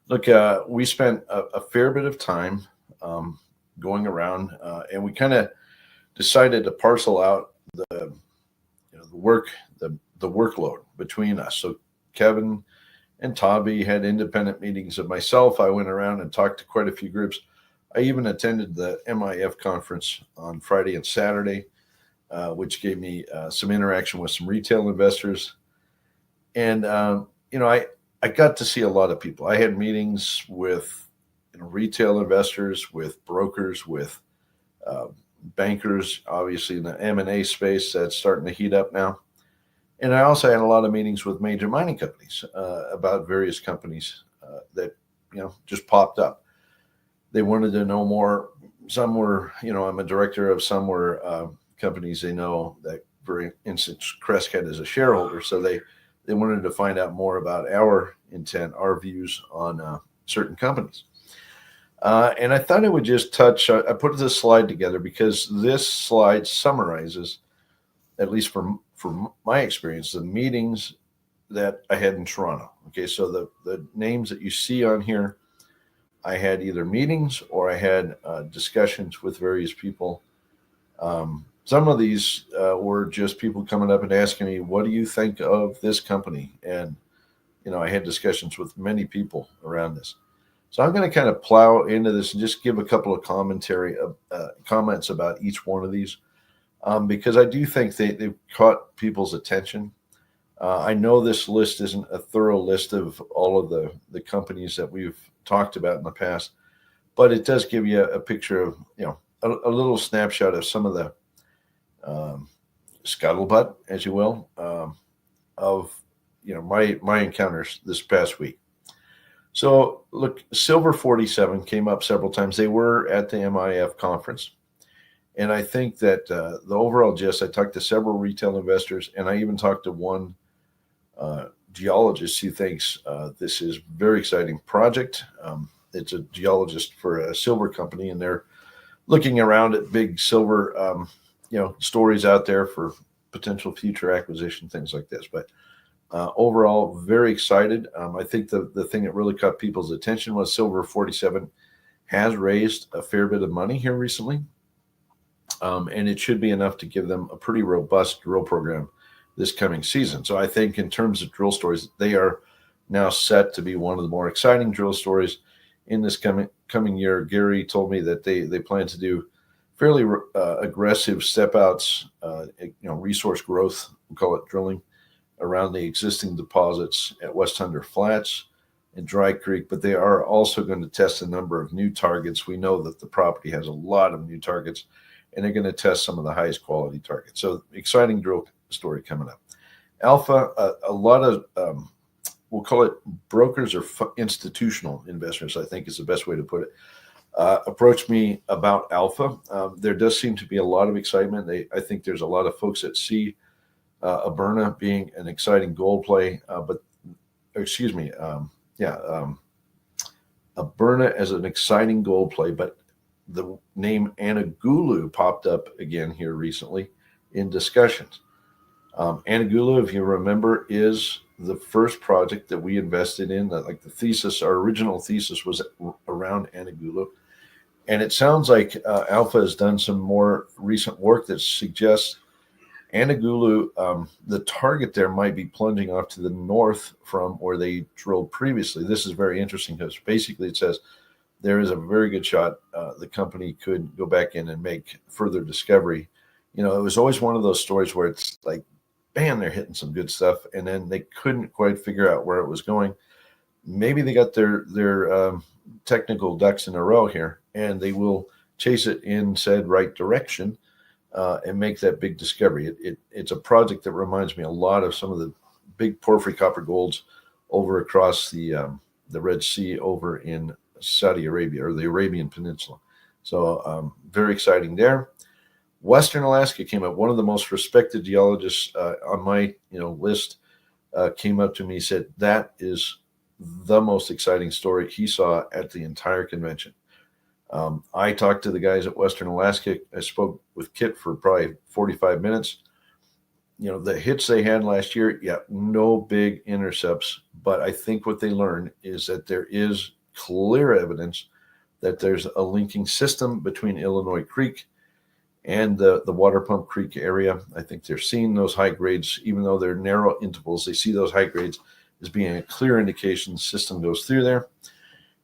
Look, we spent a fair bit of time um, going around, and we kind of decided to parcel out the work, the workload between us. So Kevin and Tavi had independent meetings of myself. I went around and talked to quite a few groups. I even attended the MIF conference on Friday and Saturday, which gave me some interaction with some retail investors. And I got to see a lot of people. I had meetings with retail investors, with brokers, with uh, bankers, obviously in the M&A space that's starting to heat up now. And I also had a lot of meetings with major mining companies about various companies that just popped up. They wanted to know more. Some were, I'm a director of some were companies they know that, for instance, Crescat is a shareholder, so they wanted to find out more about our intent, our views on certain companies. And I thought I would just touch. I put this slide together because this slide summarizes, at least from my experience, the meetings that I had in Toronto. Okay, so the names that you see on here, I had either meetings or I had discussions with various people. Some of these were just people coming up and asking me, "What do you think of this company?" And I had discussions with many people around this. So I'm going to kind of plow into this and just give a couple of comments about each one of these, because I do think they've caught people's attention. I know this list isn't a thorough list of all of the companies that we've talked about in the past, but it does give you a picture of, a little snapshot of some of the um, scuttlebutt, as you will, of my encounters this past week. So look, Silver 47 came up several times. They were at the MIF conference. And I think that the overall gist, I talked to several retail investors, and I even talked to one geologist who thinks this is a very exciting project. It's a geologist for a silver company, and they're looking around at big silver, stories out there for potential future acquisition, things like this. But overall, very excited. I think the thing that really caught people's attention was Silver 47 has raised a fair bit of money here recently. And it should be enough to give them a pretty robust drill program this coming season. So I think in terms of drill stories, they are now set to be one of the more exciting drill stories in this coming year. Gary told me that they plan to do fairly aggressive step outs, resource growth, we'll call it drilling, around the existing deposits at West Thunder Flats and Dry Creek, but they are also going to test a number of new targets. We know that the property has a lot of new targets, and they're going to test some of the highest quality targets. So exciting drill story coming up. Alpha, a lot of, we'll call it brokers or institutional investors, I think is the best way to put it, approached me about Alpha. There does seem to be a lot of excitement. I think there's a lot of folks that see Aberna being an exciting gold play, Aberna as an exciting gold play, but the name Anagulu popped up again here recently in discussions. Anagulu, if you remember, is the first project that we invested in. Like the thesis, our original thesis was around Anagulu. And it sounds like Alpha has done some more recent work that suggests Anagulu, the target there might be plunging off to the north from where they drilled previously. This is very interesting because basically it says there is a very good shot the company could go back in and make further discovery. It was always one of those stories where it's like, bam, they're hitting some good stuff, and then they couldn't quite figure out where it was going. Maybe they got their technical ducks in a row here, and they will chase it in said right direction and make that big discovery. It's a project that reminds me a lot of some of the big porphyry copper golds over across the Red Sea over in Saudi Arabia or the Arabian Peninsula. So very exciting there. Western Alaska came up. One of the most respected geologists on my list came up to me and said that is the most exciting story he saw at the entire convention. I talked to the guys at Western Alaska. I spoke with Kit for probably 45 minutes. The hits they had last year, no big intercepts, But I think what they learned is that there is clear evidence that there's a linking system between Illinois Creek and the Water Pump Creek area. I think they're seeing those high grades, even though they're narrow intervals, they see those high grades as being a clear indication the system goes through there.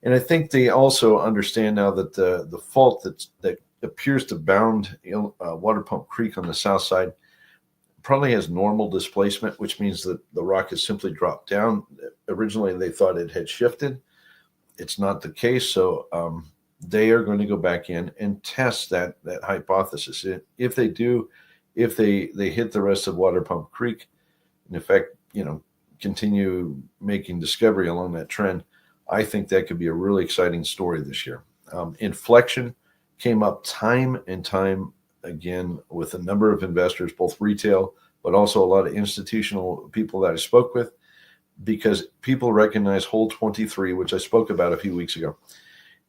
And I think they also understand now that the fault that appears to bound Water Pump Creek on the south side probably has normal displacement, which means that the rock has simply dropped down. Originally, they thought it had shifted. It's not the case. So they are going to go back in and test that hypothesis. If they do, if they hit the rest of Water Pump Creek, in effect, continue making discovery along that trend, I think that could be a really exciting story this year. Inflection came up time and time again with a number of investors, both retail, but also a lot of institutional people that I spoke with, because people recognize hole 23, which I spoke about a few weeks ago,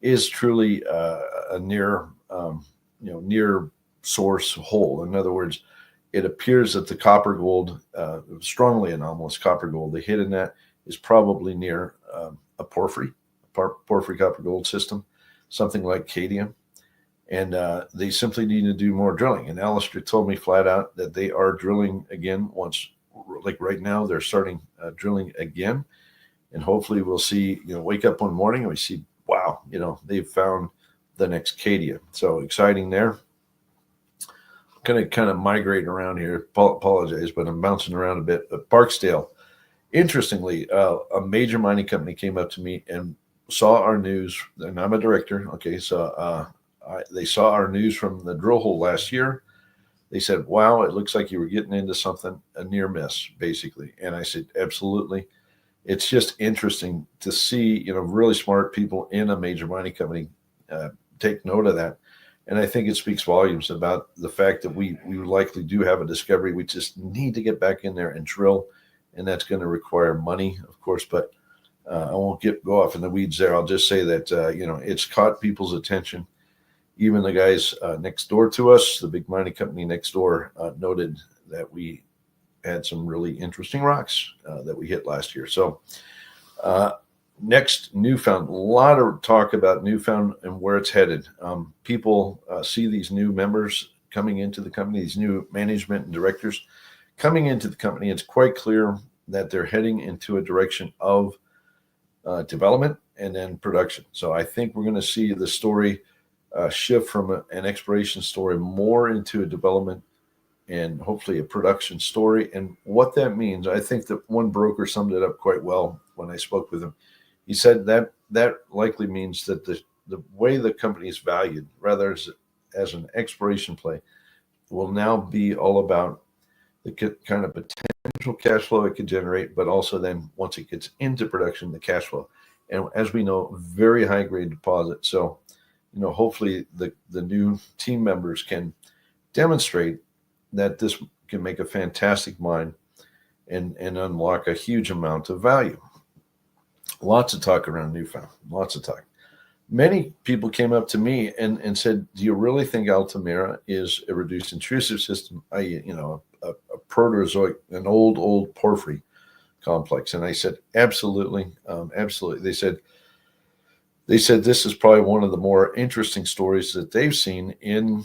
is truly a near source hole. In other words, it appears that the copper gold, strongly anomalous copper gold, the hit in that is probably near a porphyry copper gold system, something like Cadia. And they simply need to do more drilling. And Alistair told me flat out that they are drilling again like right now, they're starting drilling again. And hopefully we'll see, wake up one morning and we see, wow, they've found the next Cadia. So exciting there. Going to kind of migrate around here. Apologize, but I'm bouncing around a bit. But Barksdale, interestingly, a major mining company came up to me and saw our news. And I'm a director. Okay, so they saw our news from the drill hole last year. They said, wow, it looks like you were getting into something, a near miss, basically. And I said, absolutely. It's just interesting to see, really smart people in a major mining company take note of that. And I think it speaks volumes about the fact that we likely do have a discovery. We just need to get back in there and drill. And that's going to require money, of course, but I won't go off in the weeds there. I'll just say that, it's caught people's attention. Even the guys next door to us, the big mining company next door, noted that we had some really interesting rocks that we hit last year. So next, Newfound. A lot of talk about Newfound and where it's headed. People see these new members coming into the company, these new management and directors coming into the company. It's quite clear that they're heading into a direction of development and then production. So I think we're going to see the story shift from an exploration story more into a development and hopefully a production story. And what that means, I think that one broker summed it up quite well when I spoke with him. He said that likely means that the way the company is valued, rather as an exploration play, will now be all about the kind of potential cash flow it could generate, but also then once it gets into production, the cash flow. And as we know, very high grade deposit. So, hopefully the new team members can demonstrate that this can make a fantastic mine and unlock a huge amount of value. Lots of talk around Newfound, lots of talk. Many people came up to me and said, do you really think Altamira is a reduced intrusive system, i.e., a Proterozoic, an old porphyry complex? And I said, absolutely, absolutely. They said this is probably one of the more interesting stories that they've seen in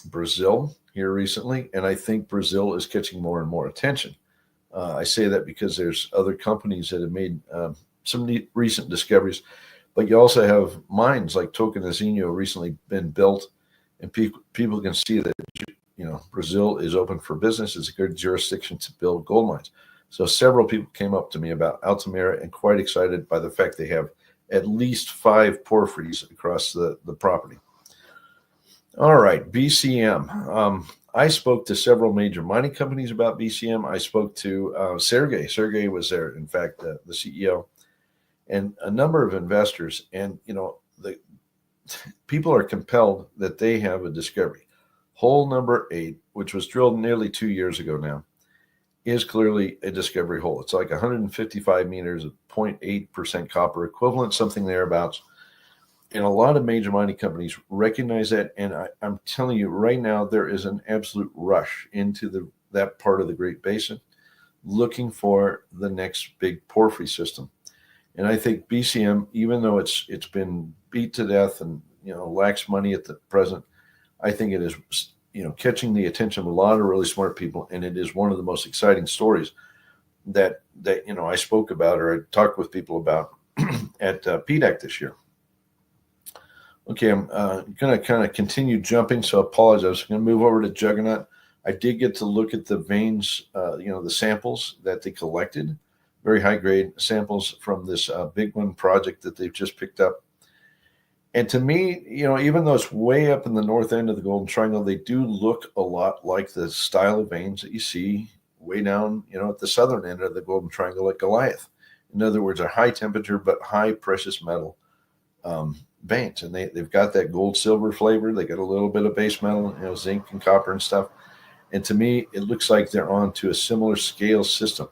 Brazil here recently. And I think Brazil is catching more and more attention. I say that because there's other companies that have made some recent discoveries, but you also have mines like Tocantinzinho recently been built, and people can see that, Brazil is open for business. It's a good jurisdiction to build gold mines. So several people came up to me about Altamira and quite excited by the fact they have at least 5 porphyries across the property. All right, BCM. I spoke to several major mining companies about BCM. I spoke to Sergey. Sergey was there, in fact, the CEO, and a number of investors. And, the people are compelled that they have a discovery. Hole number 8, which was drilled nearly 2 years ago now, is clearly a discovery hole. It's like 155 meters of 0.8% copper equivalent, something thereabouts. And a lot of major mining companies recognize that. And I'm telling you right now, there is an absolute rush into that part of the Great Basin. looking for the next big porphyry system. And I think BCM, even though it's been beat to death and lacks money at the present, I think it is catching the attention of a lot of really smart people, and it is one of the most exciting stories that I spoke about or I talked with people about at PDAC this year. Okay, I'm going to kind of continue jumping, so I apologize. I'm going to move over to Juggernaut. I did get to look at the veins, the samples that they collected, very high grade samples from this big one project that they've just picked up. And to me, even though it's way up in the north end of the Golden Triangle, they do look a lot like the style of veins that you see way down, at the southern end of the Golden Triangle at Goliath. In other words, are high temperature but high precious metal veins, and they've got that gold silver flavor. They got a little bit of base metal, zinc and copper and stuff. And to me, it looks like they're on to a similar scale system.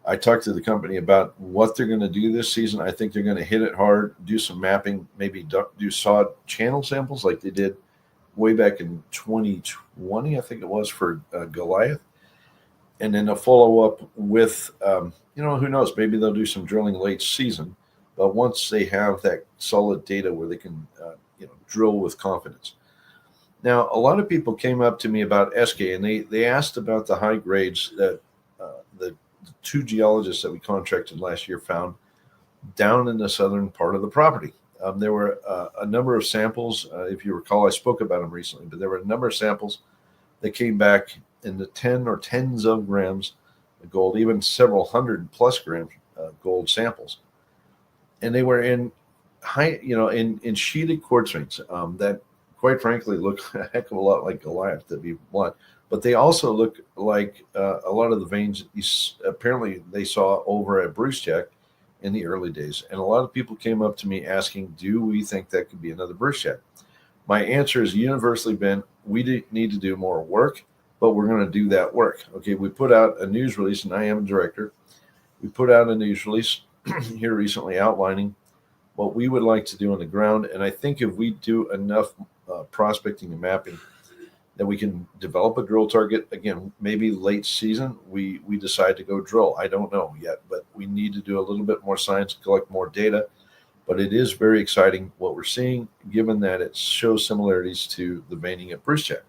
I talked to the company about what they're going to do this season. I think they're going to hit it hard, do some mapping, maybe do sawed channel samples like they did way back in 2020, I think it was, for Goliath. And then they'll follow up with, who knows, maybe they'll do some drilling late season. But once they have that solid data where they can, drill with confidence. Now, a lot of people came up to me about Esque, and they asked about the high grades that the two geologists that we contracted last year found down in the southern part of the property. There were a number of samples. If you recall, I spoke about them recently, but there were a number of samples that came back in the 10 or tens of grams of gold, even several hundred plus grams gold samples. And they were in high, in sheeted quartz veins that, quite frankly, look a heck of a lot like Goliath, to be blunt. But they also look like a lot of the veins apparently they saw over at Brucejack in the early days. And a lot of people came up to me asking, do we think that could be another Brucejack? My answer has universally been, we need to do more work, but we're going to do that work. Okay, we put out a news release, and I am a director. We put out a news release here recently outlining what we would like to do on the ground. And I think if we do enough prospecting and mapping, that we can develop a drill target. Again, maybe late season, we decide to go drill. I don't know yet, but we need to do a little bit more science, collect more data. But it is very exciting what we're seeing, given that it shows similarities to the veining at Brucejack.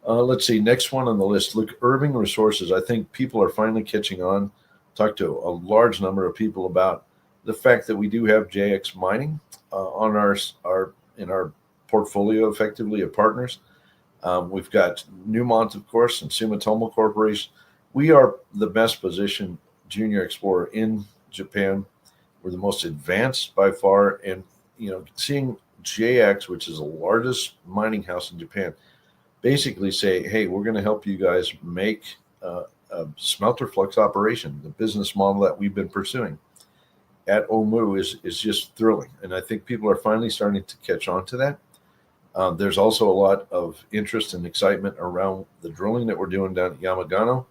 Let's see, next one on the list. Look, Irving Resources. I think people are finally catching on. Talked to a large number of people about the fact that we do have JX Mining on our portfolio, effectively, of partners. We've got Newmont, of course, and Sumitomo Corporation. We are the best positioned junior explorer in Japan. We're the most advanced by far, and seeing JX, which is the largest mining house in Japan, basically say, hey, we're going to help you guys make a smelter flux operation. The business model that we've been pursuing at Omu is just thrilling, and I think people are finally starting to catch on to that. There's also a lot of interest and excitement around the drilling that we're doing down at Yamagano.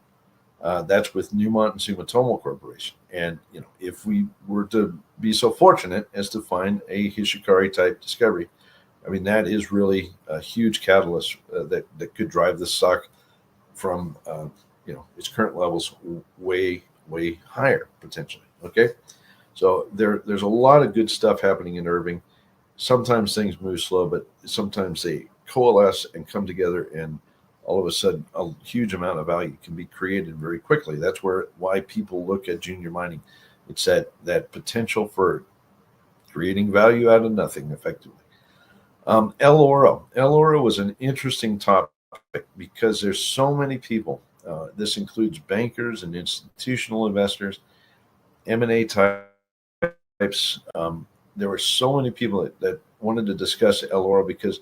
That's with Newmont and Sumitomo Corporation. And if we were to be so fortunate as to find a Hishikari type discovery, I mean, that is really a huge catalyst that could drive the stock from its current levels way higher potentially. Okay, so there's a lot of good stuff happening in Irving. Sometimes things move slow, but sometimes they coalesce and come together, and all of a sudden a huge amount of value can be created very quickly. That's why people look at junior mining. It's that potential for creating value out of nothing, effectively. El Oro was an interesting topic because there's so many people. This includes bankers and institutional investors, M&A types. There were so many people that wanted to discuss El Oro because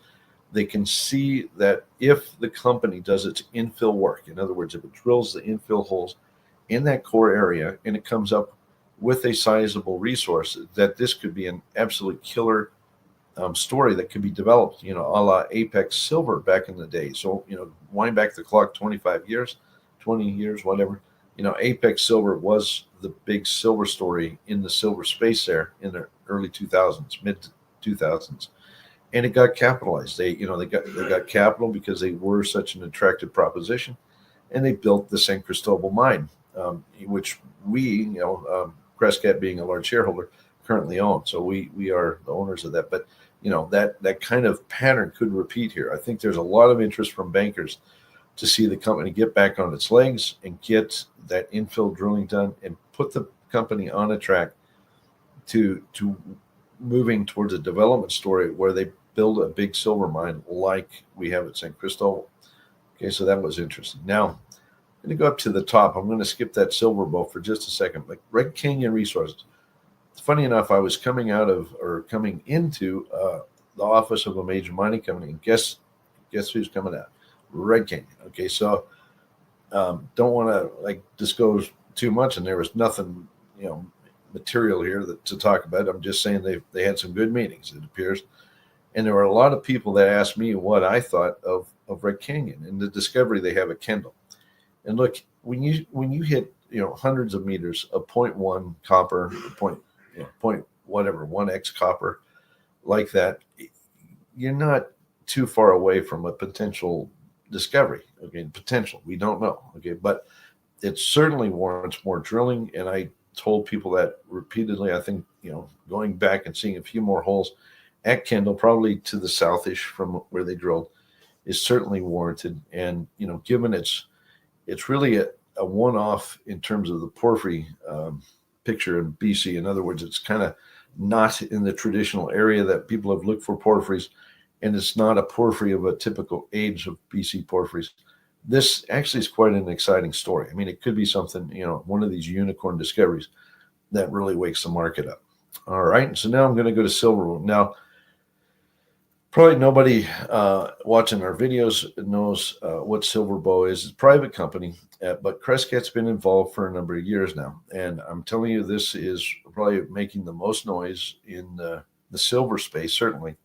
they can see that if the company does its infill work, in other words, if it drills the infill holes in that core area and it comes up with a sizable resource, that this could be an absolute killer story that could be developed, a la Apex Silver back in the day. So, wind back the clock 25 years, 20 years, whatever. Apex Silver was the big silver story in the silver space there in the early 2000s, mid 2000s, and it got capitalized. They got capital because they were such an attractive proposition, and they built the San Cristobal mine, which we, Crescat being a large shareholder, currently own. So we are the owners of that. But that kind of pattern could repeat here. I think there's a lot of interest from bankers to see the company get back on its legs and get that infill drilling done and put the company on a track to moving towards a development story where they build a big silver mine like we have at San Cristobal. Okay, so that was interesting. Now, I'm going to go up to the top. I'm going to skip that silver bowl for just a second. Like Red Canyon Resources. Funny enough, I was coming into the office of a major mining company, and guess who's coming out? Red Canyon. Okay, so don't want to disclose too much, and there was nothing material here to talk about. I'm just saying they had some good meetings, it appears, and there were a lot of people that asked me what I thought of Red Canyon and the discovery they have at Kendall. And look, when you hit hundreds of meters of 0.1 copper, point 1x copper like that, you're not too far away from a potential discovery. Okay, potential, we don't know. Okay, but it certainly warrants more drilling. And I told people that repeatedly. I think going back and seeing a few more holes at Kendall, probably to the southish from where they drilled, is certainly warranted. And given it's really a one-off in terms of the porphyry picture in BC. In other words, it's kind of not in the traditional area that people have looked for porphyries, and it's not a porphyry of a typical age of BC porphyries. This actually is quite an exciting story. I mean, it could be something, one of these unicorn discoveries that really wakes the market up. All right, so now I'm going to go to silver. Now, probably nobody watching our videos knows what Silverbow is. It's a private company, but Crescat's been involved for a number of years now. And I'm telling you, this is probably making the most noise in the silver space, certainly,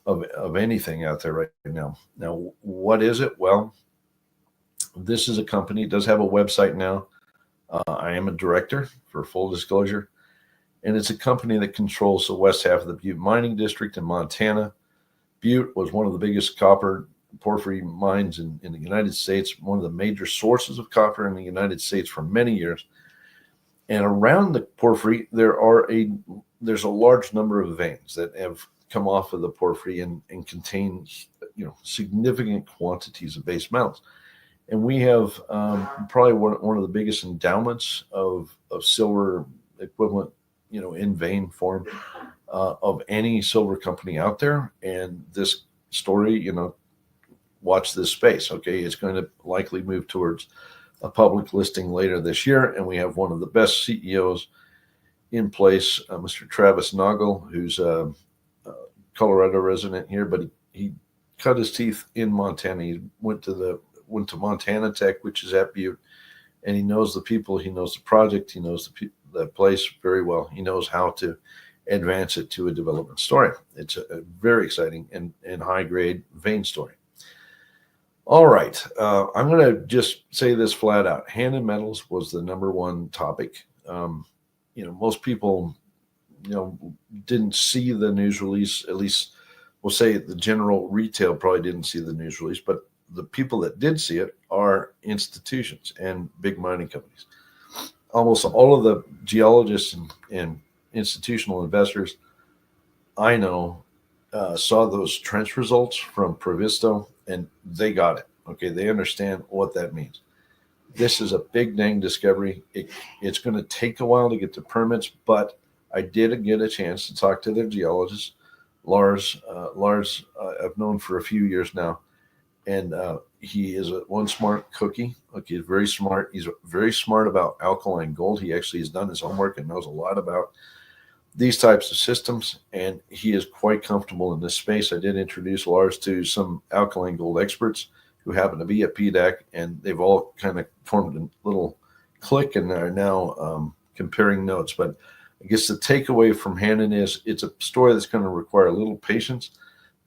of anything out there right now. Now, what is it? Well, this is a company. It does have a website now. I am a director, for full disclosure. And it's a company that controls the west half of the Butte Mining District in Montana. Butte was one of the biggest copper porphyry mines in the United States, one of the major sources of copper in the United States for many years. And around the porphyry, there's a large number of veins that have come off of the porphyry and contain significant quantities of base metals. And we have probably one of the biggest endowments of silver equivalent, in vein form of any silver company out there. And this story, watch this space. Okay, it's going to likely move towards a public listing later this year. And we have one of the best CEOs in place, Mr. Travis Noggle, who's a Colorado resident here, but he cut his teeth in Montana. He went to Montana Tech, which is at Butte, and he knows the people, he knows the project, he knows the place very well. He knows how to advance it to a development story. It's a very exciting and high-grade vein story. All right, I'm going to just say this flat out. Hennigh Metals was the number one topic. Most people, didn't see the news release. At least we'll say the general retail probably didn't see the news release, but the people that did see it are institutions and big mining companies. Almost all of the geologists and institutional investors I know saw those trench results from Provisto, and they got it. Okay, they understand what that means. This is a big dang discovery. It's going to take a while to get the permits, but I did get a chance to talk to their geologist, Lars. Lars, I've known for a few years now, and he is one smart cookie. Okay, he's very smart. He's very smart about alkaline gold. He actually has done his homework and knows a lot about these types of systems, and he is quite comfortable in this space. I did introduce Lars to some alkaline gold experts who happen to be at PDAC, and they've all kind of formed a little clique and are now comparing notes. But I guess the takeaway from Hennigh is it's a story that's going to require a little patience,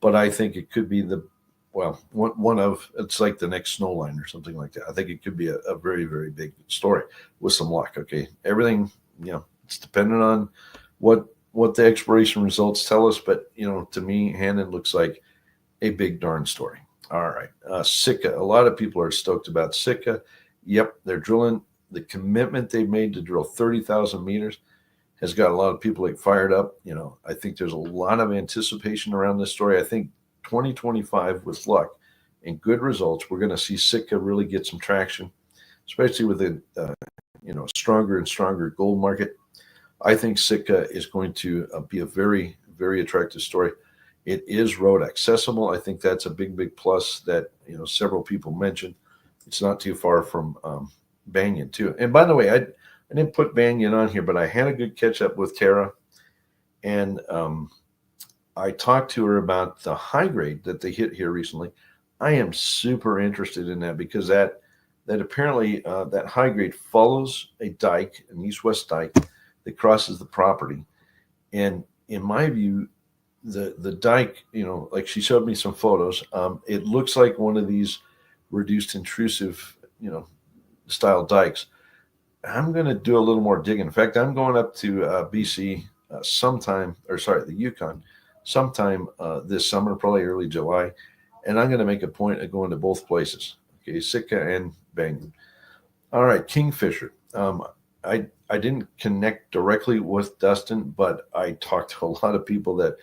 but I think it could be it's like the next Snowline or something like that. I think it could be a very, very big story with some luck. Okay, everything, it's dependent on what the exploration results tell us, but to me, Hennigh looks like a big darn story. All right. Sitka. A lot of people are stoked about Sitka. Yep, they're drilling. The commitment they made to drill 30,000 meters has got a lot of people like fired up. I think there's a lot of anticipation around this story. I think 2025, with luck and good results, we're going to see Sitka really get some traction, especially with a stronger and stronger gold market. I think Sitka is going to be a very, very attractive story. It is road accessible. I think that's a big, big plus that several people mentioned. It's not too far from Banyan too. And by the way, I didn't put Banyan on here, but I had a good catch up with Tara, and I talked to her about the high grade that they hit here recently. I am super interested in that because that apparently that high grade follows a dike, an east-west dike that crosses the property, and in my view, the dike, like she showed me some photos. It looks like one of these reduced intrusive, style dikes. I'm going to do a little more digging. In fact, I'm going up to BC the Yukon sometime this summer, probably early July, and I'm going to make a point of going to both places. Okay, Sitka and Banyan. All right, Kingfisher. I didn't connect directly with Dustin, but I talked to a lot of people that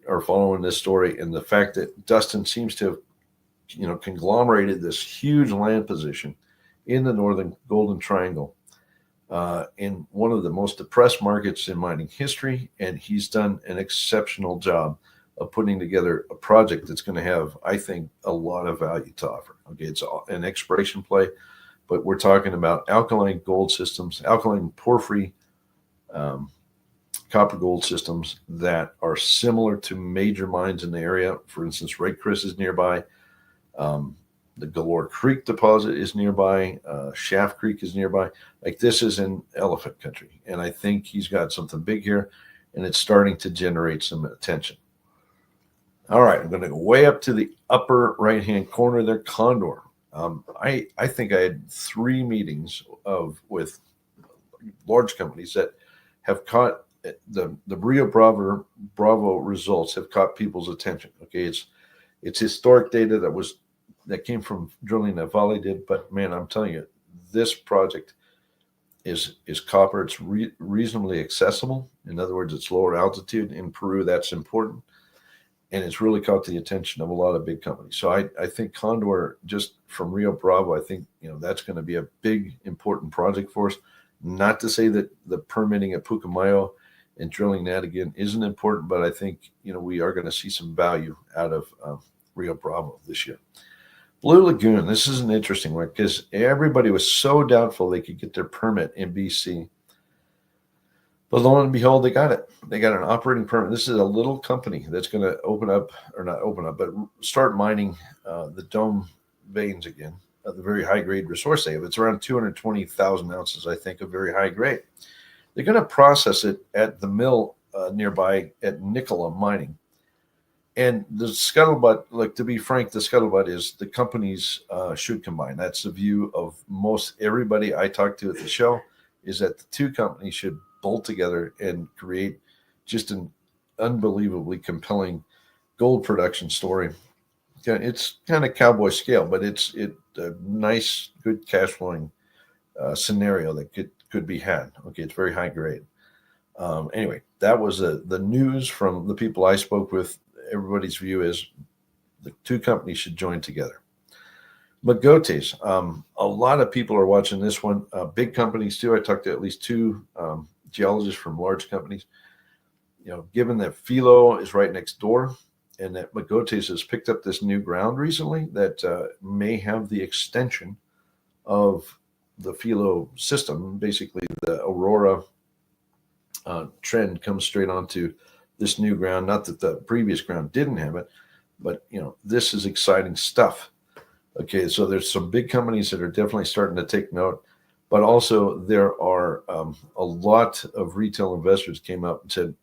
are following this story, and the fact that Dustin seems to have conglomerated this huge land position in the northern Golden Triangle in one of the most depressed markets in mining history, and he's done an exceptional job of putting together a project that's going to have, I think, a lot of value to offer. Okay, it's an exploration play, but we're talking about alkaline gold systems, alkaline porphyry copper gold systems that are similar to major mines in the area. For instance, Red Chris is nearby. The Galore Creek deposit is nearby. Shaft Creek is nearby. Like, this is in elephant country. And I think he's got something big here, and it's starting to generate some attention. All right, I'm going to go way up to the upper right-hand corner there, Condor. I think I had 3 meetings with large companies that have caught the Rio Bravo results have caught people's attention. Okay, it's historic data that came from drilling that Vale did, but man, I'm telling you, this project is copper. It's reasonably accessible. In other words, it's lower altitude in Peru. That's important, and it's really caught the attention of a lot of big companies. So I think Condor, just from Rio Bravo, I think that's going to be a big, important project for us. Not to say that the permitting at Putumayo and drilling that again isn't important, but I think we are going to see some value out of Rio Bravo this year. Blue Lagoon, this is an interesting one because everybody was so doubtful they could get their permit in BC. But lo and behold, they got it. They got an operating permit. This is a little company that's going to start mining the Dome veins again, the very high grade resource they have. It's around 220,000 ounces, I think, of very high grade. They're going to process it at the mill nearby at Nicola Mining. And the scuttlebutt, like, to be frank, the scuttlebutt is the companies should combine. That's the view of most everybody I talked to at the show, is that the 2 companies should bolt together and create just an unbelievably compelling gold production story. It's kind of cowboy scale, but it's a nice, good cash flowing scenario that could be had. Okay, it's very high grade. Anyway, that was the news from the people I spoke with. Everybody's view is the 2 companies should join together. Magotes, a lot of people are watching this one. Big companies too. I talked to at least 2 geologists from large companies. Given that Filo is right next door and that Magotes has picked up this new ground recently that may have the extension of the Filo system, basically the Aurora trend comes straight onto this new ground. Not that the previous ground didn't have it, but this is exciting stuff. Okay, so there's some big companies that are definitely starting to take note, but also there are a lot of retail investors came up and said,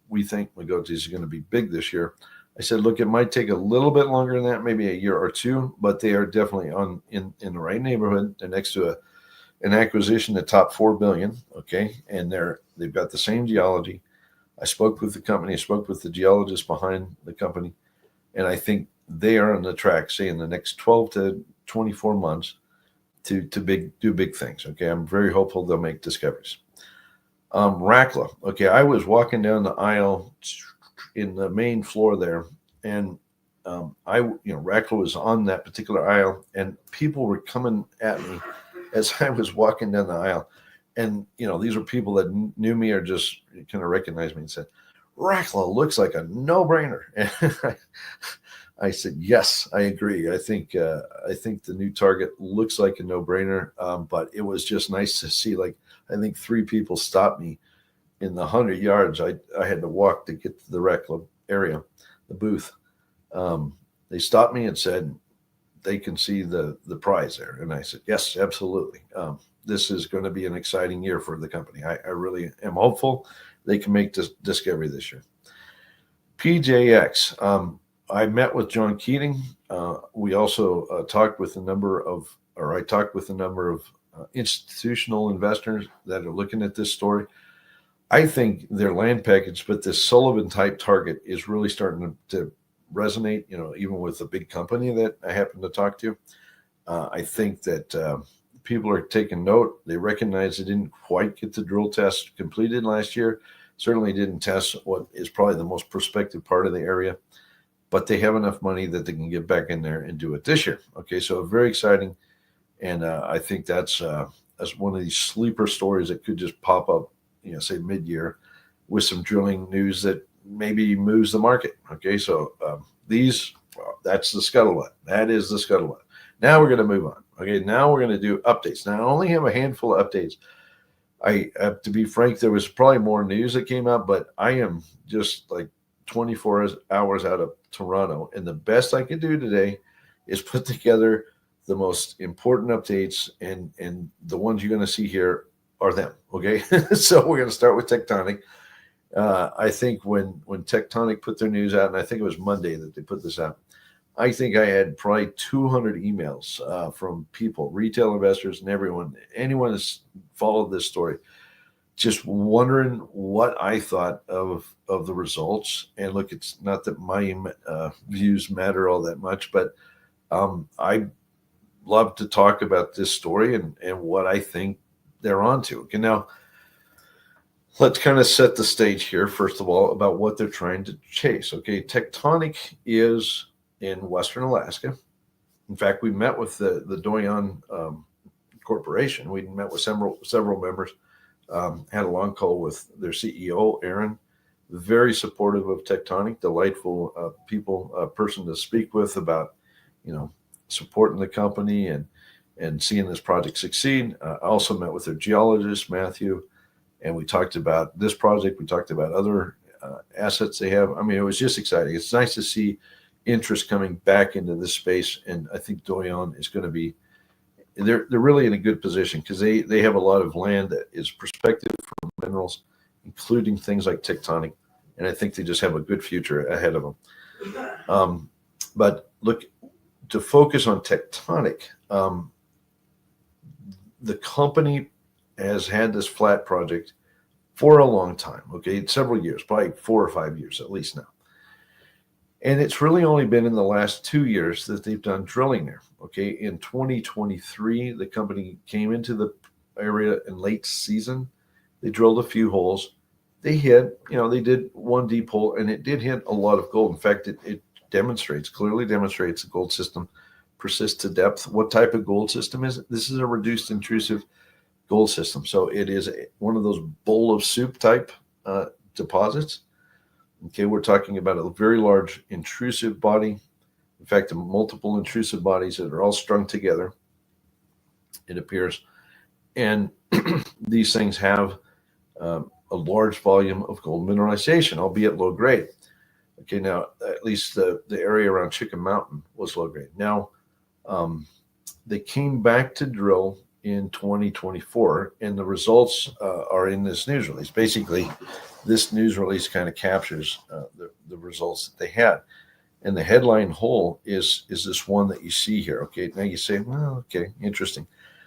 we think Magotes is going to be big this year. I said, look, it might take a little bit longer than that, maybe a year or 2, but they are definitely in the right neighborhood. They're next to an acquisition that topped $4 billion. Okay, and they've got the same geology. I spoke with the company. I spoke with the geologist behind the company, and I think they are on the track, say in the next 12 to 24 months, to do big things. Okay, I'm very hopeful they'll make discoveries. Rackla. Okay, I was walking down the aisle in the main floor there, and Rackla was on that particular aisle, and people were coming at me as I was walking down the aisle. And, these were people that knew me or just kind of recognized me and said, Rackla looks like a no-brainer. And I said, yes, I agree. I think the new target looks like a no-brainer, but it was just nice to see, I think 3 people stopped me in the 100 yards I had to walk to get to the Rackla area, the booth. They stopped me and said they can see the prize there. And I said, yes, absolutely. This is going to be an exciting year for the company. I really am hopeful they can make this discovery this year. PJX. I met with John Keating. We also talked with a number of institutional investors that are looking at this story. I think their land package, but this Sullivan type target is really starting to resonate, even with the big company that I happen to talk to. I think that people are taking note. They recognize they didn't quite get the drill test completed last year. Certainly didn't test what is probably the most prospective part of the area, but they have enough money that they can get back in there and do it this year. Okay, so very exciting. And I think that's one of these sleeper stories that could just pop up, say mid-year with some drilling news that maybe moves the market. Okay, so that's the scuttlebutt. That is the scuttlebutt. Now we're going to move on. Okay, now we're going to do updates. Now I only have a handful of updates. To be frank, there was probably more news that came out, but I am just like 24 hours out of Toronto, and the best I can do today is put together the most important updates, and the ones you're going to see here are them. Okay, so we're going to start with Tectonic. I think when Tectonic put their news out, and I think it was Monday that they put this out, I think I had probably 200 emails from people, retail investors, and anyone that's followed this story, just wondering what I thought of the results. And look, it's not that my views matter all that much, but I love to talk about this story and what I think they're onto. Okay, now let's kind of set the stage here, first of all, about what they're trying to chase. Okay, Tectonic is in Western Alaska. In fact, we met with the Doyon Corporation. We met with several members, had a long call with their CEO, Aaron, very supportive of Tectonic, delightful person to speak with about, supporting the company and seeing this project succeed. I also met with their geologist, Matthew, and we talked about this project. We talked about other assets they have. I mean, it was just exciting. It's nice to see interest coming back into this space, and I think Doyon is going to be. They're really in a good position because they have a lot of land that is prospective for minerals, including things like Tectonic, and I think they just have a good future ahead of them. But look, to focus on Tectonic, the company has had this flat project for a long time. Okay, several years, probably 4 or 5 years at least now. And it's really only been in the last 2 years that they've done drilling there. Okay, in 2023, the company came into the area in late season. They drilled a few holes. They hit, they did one deep hole, and it did hit a lot of gold. In fact, it clearly demonstrates the gold system persists to depth. What type of gold system is it? This is a reduced intrusive gold system. So it is one of those bowl of soup type deposits. Okay, we're talking about a very large intrusive body. In fact, multiple intrusive bodies that are all strung together, it appears. And these things have a large volume of gold mineralization, albeit low grade. Okay, now at least the area around Chicken Mountain was low grade. Now, they came back to drill in 2024, and the results are in this news release. Basically, this news release kind of captures the results that they had. And the headline hole is this one that you see here. Okay, now you say, well, okay, interesting.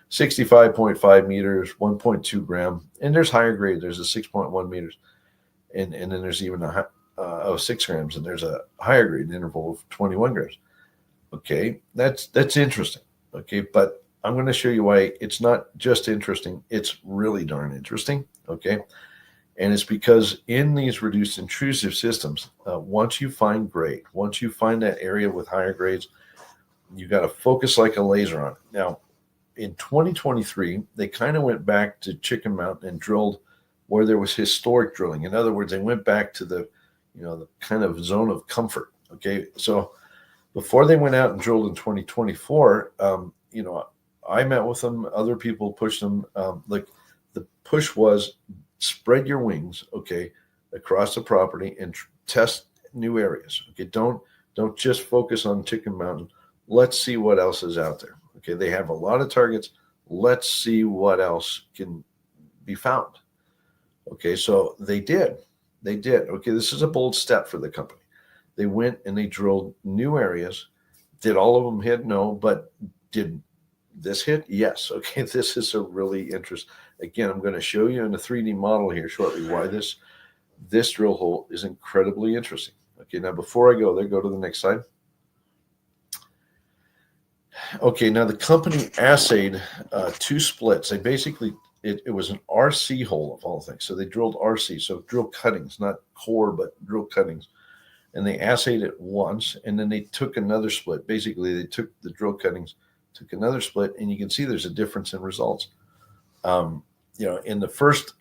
65.5 meters, 1.2 gram, and there's higher grade. There's a 6.1 meters, and then there's even a 6 grams, and there's a higher grade interval of 21 grams. Okay, that's interesting. Okay, but I'm going to show you why it's not just interesting, it's really darn interesting. Okay, and it's because in these reduced intrusive systems, once you find grade, once you find that area with higher grades, you got to focus like a laser on it. Now, in 2023, they kind of went back to Chicken Mountain and drilled where there was historic drilling. In other words, they went back to the, the kind of zone of comfort. Okay, so before they went out and drilled in 2024, I met with them. Other people pushed them. Like the push was spread your wings, okay, across the property and test new areas. Okay, don't just focus on Chicken Mountain. Let's see what else is out there. Okay, they have a lot of targets. Let's see what else can be found. Okay, so they did. They did. Okay, this is a bold step for the company. They went and they drilled new areas. Did all of them hit? No, but did this hit? Yes. Okay, this is a really interesting. Again, I'm going to show you in a 3D model here shortly why this drill hole is incredibly interesting. Okay, now before I go there, go to the next slide. Okay, now the company assayed two splits. They basically, it was an RC hole of all things. So they drilled RC, so drill cuttings, not core, but drill cuttings. And they assayed it once, and then they took another split. Basically, they took the drill cuttings, took another split, and you can see there's a difference in results. In the first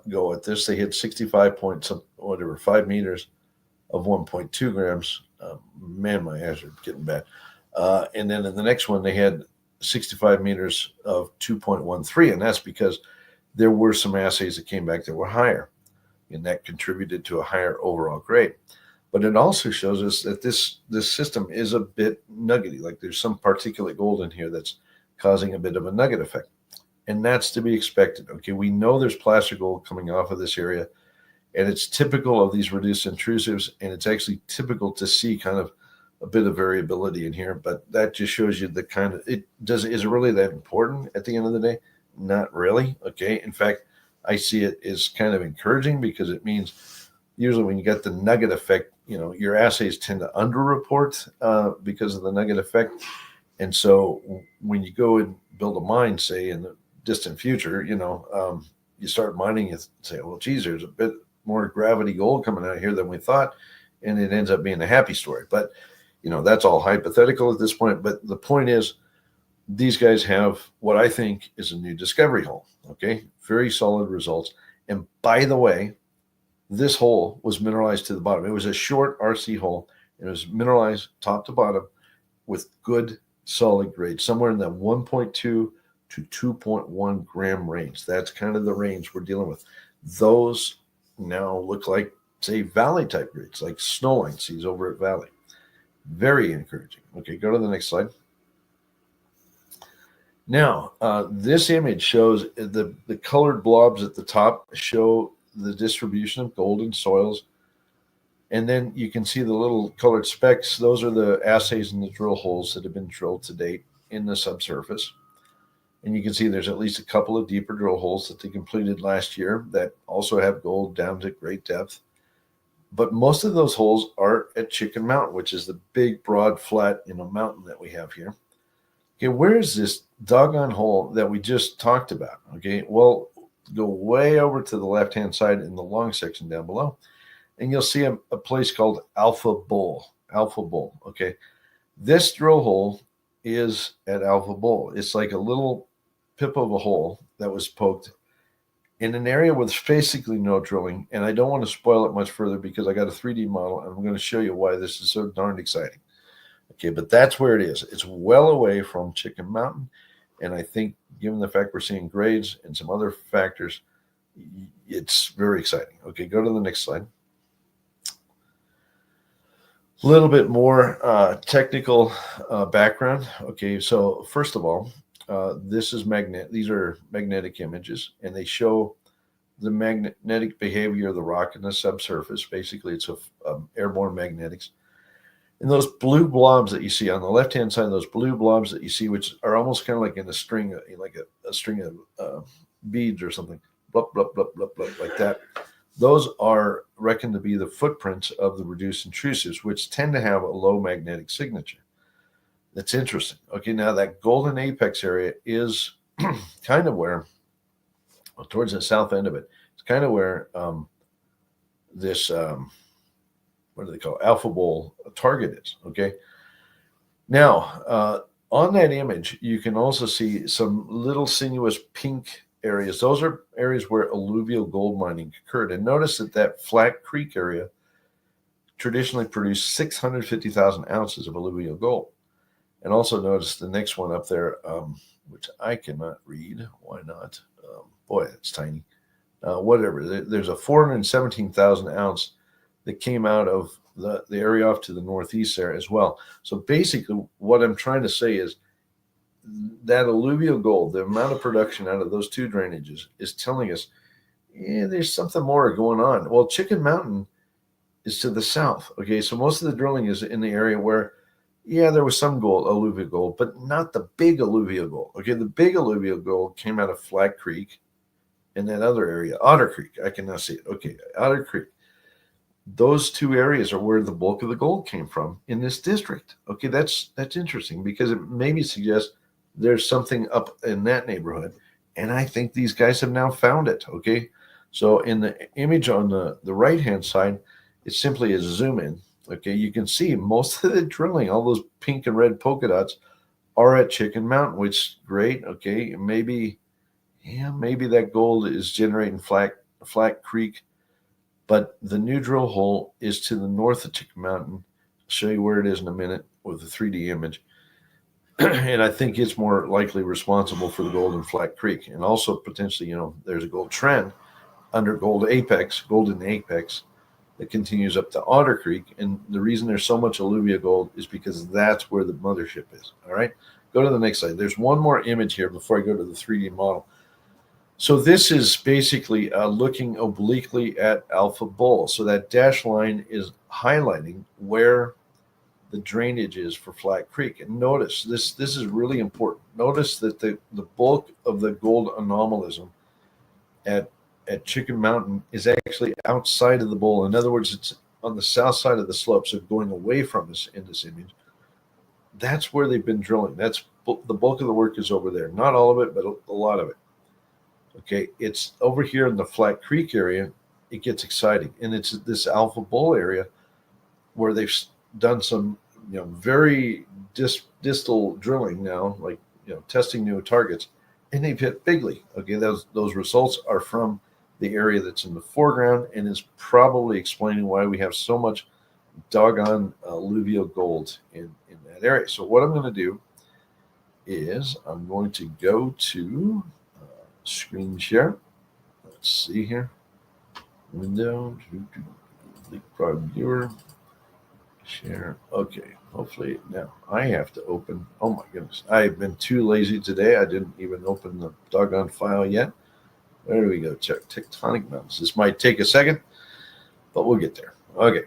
go at this, they hit 5 meters of 1.2 grams. Man, my eyes are getting bad. And then in the next one, they had 65 meters of 2.13, and that's because there were some assays that came back that were higher, and that contributed to a higher overall grade. But it also shows us that this system is a bit nuggety, like there's some particulate gold in here that's causing a bit of a nugget effect, and that's to be expected. Okay, we know there's placer gold coming off of this area, and it's typical of these reduced intrusives, and it's actually typical to see kind of a bit of variability in here, but that just shows you the kind of, is it really that important at the end of the day? Not really. Okay. In fact, I see it as kind of encouraging because it means usually when you get the nugget effect, your assays tend to underreport because of the nugget effect. And so when you go and build a mine, say in the distant future, you start mining and say, well, geez, there's a bit more gravity gold coming out here than we thought. And it ends up being a happy story. But that's all hypothetical at this point. But the point is, these guys have what I think is a new discovery hole. Okay, very solid results. And by the way, this hole was mineralized to the bottom. It was a short RC hole. And it was mineralized top to bottom with good solid grade, somewhere in that 1.2 to 2.1 gram range. That's kind of the range we're dealing with. Those now look like, say, valley type grades, like Snowline sees over at Valley. Very encouraging. Okay, go to the next slide. Now, this image shows the colored blobs at the top show the distribution of gold in soils. And then you can see the little colored specks. Those are the assays in the drill holes that have been drilled to date in the subsurface. And you can see there's at least a couple of deeper drill holes that they completed last year that also have gold down to great depth. But most of those holes are at Chicken Mountain, which is the big, broad, flat, mountain that we have here. Okay, where's this doggone hole that we just talked about? Okay, well, go way over to the left-hand side in the long section down below, and you'll see a place called Alpha Bowl. Alpha Bowl, okay? This drill hole is at Alpha Bowl. It's like a little pip of a hole that was poked in an area with basically no drilling, and I don't want to spoil it much further because I got a 3D model, and I'm going to show you why this is so darn exciting. Okay, but that's where it is. It's well away from Chicken Mountain, and I think given the fact we're seeing grades and some other factors, it's very exciting. Okay, go to the next slide. A little bit more technical background. Okay, so first of all, this is these are magnetic images, and they show the magnetic behavior of the rock in the subsurface. Basically, it's airborne magnetics. And those blue blobs that you see on the left-hand side, those blue blobs that you see, which are almost kind of like in a string, like a string of beads or something, blub, blub, blub, blub, blub, like that. Those are reckoned to be the footprints of the reduced intrusives, which tend to have a low magnetic signature. That's interesting. Okay, now that golden apex area is kind of where, well, towards the south end of it, it's kind of where this, what do they call it? Alpha Bowl target is. Okay. Now, on that image, you can also see some little sinuous pink areas. Those are areas where alluvial gold mining occurred. And notice that that Flat Creek area traditionally produced 650,000 ounces of alluvial gold. And also notice the next one up there, which I cannot read. Why not? Boy, it's tiny. Whatever. There's a 417,000 ounce that came out of the area off to the northeast there as well. So basically, what I'm trying to say is that alluvial gold, the amount of production out of those two drainages is telling us, yeah, there's something more going on. Well, Chicken Mountain is to the south. Okay, so most of the drilling is in the area where, yeah, there was some gold, alluvial gold, but not the big alluvial gold. Okay, the big alluvial gold came out of Flat Creek and that other area, Otter Creek. I can now see it. Okay, Otter Creek. Those two areas are where the bulk of the gold came from in this district. Okay, that's interesting because it maybe suggests there's something up in that neighborhood. And I think these guys have now found it. Okay, so in the image on the right-hand side, it's simply a zoom in. Okay, you can see most of the drilling, all those pink and red polka dots, are at Chicken Mountain, which is great. Okay, maybe that gold is generating Flat Creek, but the new drill hole is to the north of Chicken Mountain. I'll show you where it is in a minute with a 3D image. And I think it's more likely responsible for the gold in Flat Creek. And also potentially, there's a gold trend under golden apex, that continues up to Otter Creek. And the reason there's so much alluvial gold is because that's where the mothership is. All right. Go to the next slide. There's one more image here before I go to the 3D model. So this is basically looking obliquely at Alpha Bowl. So that dashed line is highlighting where the drainage is for Flat Creek. And notice, this is really important. Notice that the bulk of the gold anomalism at Chicken Mountain is actually outside of the bowl. In other words, it's on the south side of the slope, so going away from us in this image. That's where they've been drilling. That's the bulk of the work is over there. Not all of it, but a lot of it. Okay, it's over here in the Flat Creek area. It gets exciting, and it's this Alpha Bowl area where they've done some, very distal drilling now, like testing new targets, and they've hit bigly. Okay, those results are from the area that's in the foreground, and is probably explaining why we have so much doggone alluvial gold in that area. So what I'm going to do is I'm going to go to screen share. Let's see here. Window, leapfrog viewer, share. Okay, hopefully now I have to open. Oh my goodness, I've been too lazy today. I didn't even open the doggone file yet. Where do we go? Check Tectonic Metals. This might take a second, but we'll get there. Okay.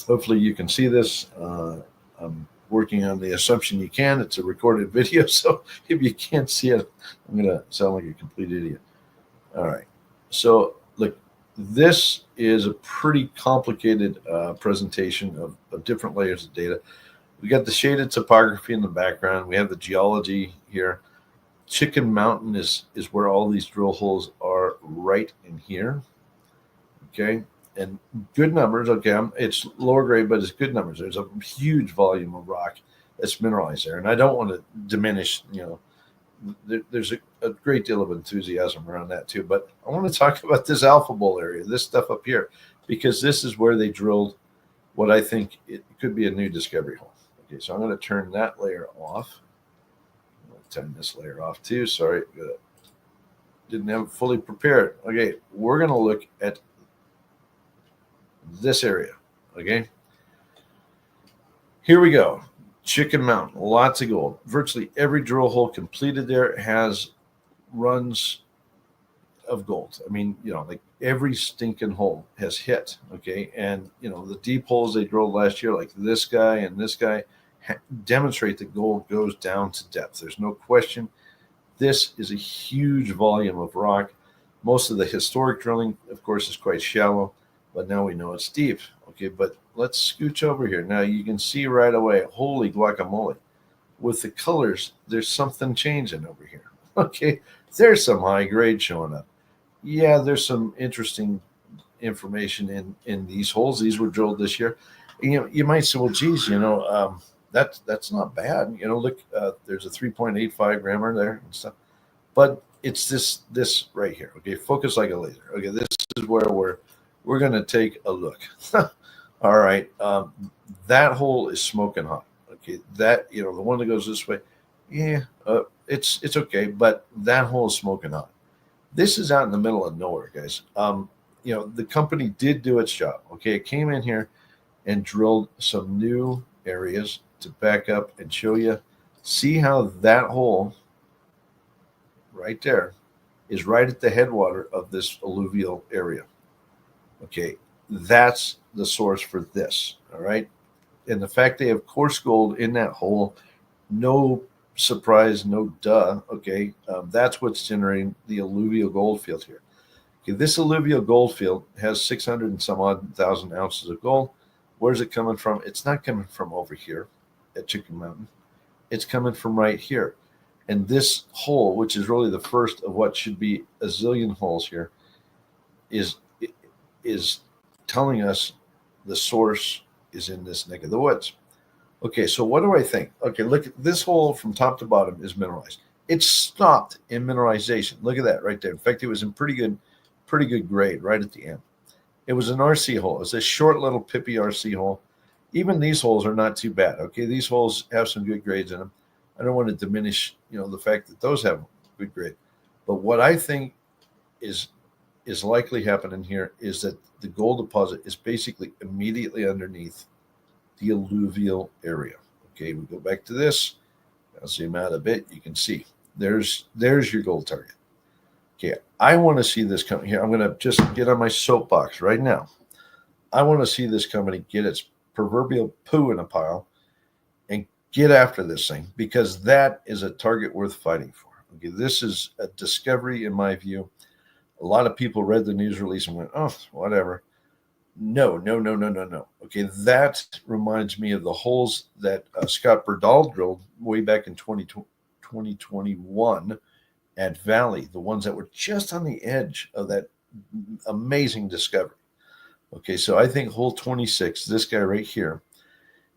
Hopefully you can see this. I'm working on the assumption you can. It's a recorded video, so if you can't see it, I'm going to sound like a complete idiot. All right. So look, this is a pretty complicated presentation of different layers of data. We got the shaded topography in the background. We have the geology here. Chicken Mountain is where all these drill holes are, right in here. Okay. And good numbers. Okay. It's lower grade, but it's good numbers. There's a huge volume of rock that's mineralized there. And I don't want to diminish, there's a great deal of enthusiasm around that too. But I want to talk about this Alpha Bowl area, this stuff up here, because this is where they drilled what I think it could be a new discovery hole. Okay. So I'm going to turn that layer off. Turn this layer off too. Sorry, didn't have it fully prepared. Okay, we're going to look at this area. Okay, here we go. Chicken Mountain, lots of gold. Virtually every drill hole completed there has runs of gold. I mean, like every stinking hole has hit. Okay, and the deep holes they drilled last year, like this guy and this guy, demonstrate that gold goes down to depth. There's no question. This is a huge volume of rock. Most of the historic drilling, of course, is quite shallow, but now we know it's deep. Okay, but let's scooch over here. Now you can see right away, holy guacamole. With the colors, there's something changing over here. Okay, there's some high grade showing up. Yeah, there's some interesting information in these holes. These were drilled this year. You might say, well, geez, that's not bad. Look, there's a 3.85 grammer there and stuff. But it's this right here. Okay, focus like a laser. Okay, this is where we're gonna take a look. All right, that hole is smoking hot. Okay, that the one that goes this way, yeah, it's okay, but that hole is smoking hot. This is out in the middle of nowhere, guys. The company did do its job. Okay, it came in here and drilled some new areas to back up and show you. See how that hole right there is right at the headwater of this alluvial area. Okay, that's the source for this. All right, and the fact they have coarse gold in that hole, no surprise, no duh. Okay, that's what's generating the alluvial gold field here. Okay, this alluvial gold field has 600 and some odd thousand ounces of gold. Where's it coming from? It's not coming from over here at Chicken Mountain. It's coming from right here. And this hole, which is really the first of what should be a zillion holes here, is telling us the source is in this neck of the woods. Okay, so what do I think? Okay, look, this hole from top to bottom is mineralized. It stopped in mineralization. Look at that right there. In fact, it was in pretty good grade right at the end. It was an RC hole. It's a short little pippy RC hole. Even these holes are not too bad. Okay, these holes have some good grades in them. I don't want to diminish, the fact that those have good grade. But what I think is likely happening here is that the gold deposit is basically immediately underneath the alluvial area. Okay, we go back to this. I'll zoom out a bit. You can see there's your gold target. Okay, I want to see this company here. I'm going to just get on my soapbox right now. I want to see this company get its proverbial poo in a pile and get after this thing, because that is a target worth fighting for. Okay, this is a discovery in my view. A lot of people read the news release and went, oh, whatever. No. Okay, that reminds me of the holes that Scott Berdahl drilled way back in 2021 at Valley, the ones that were just on the edge of that amazing discovery. Okay, so I think hole 26, this guy right here,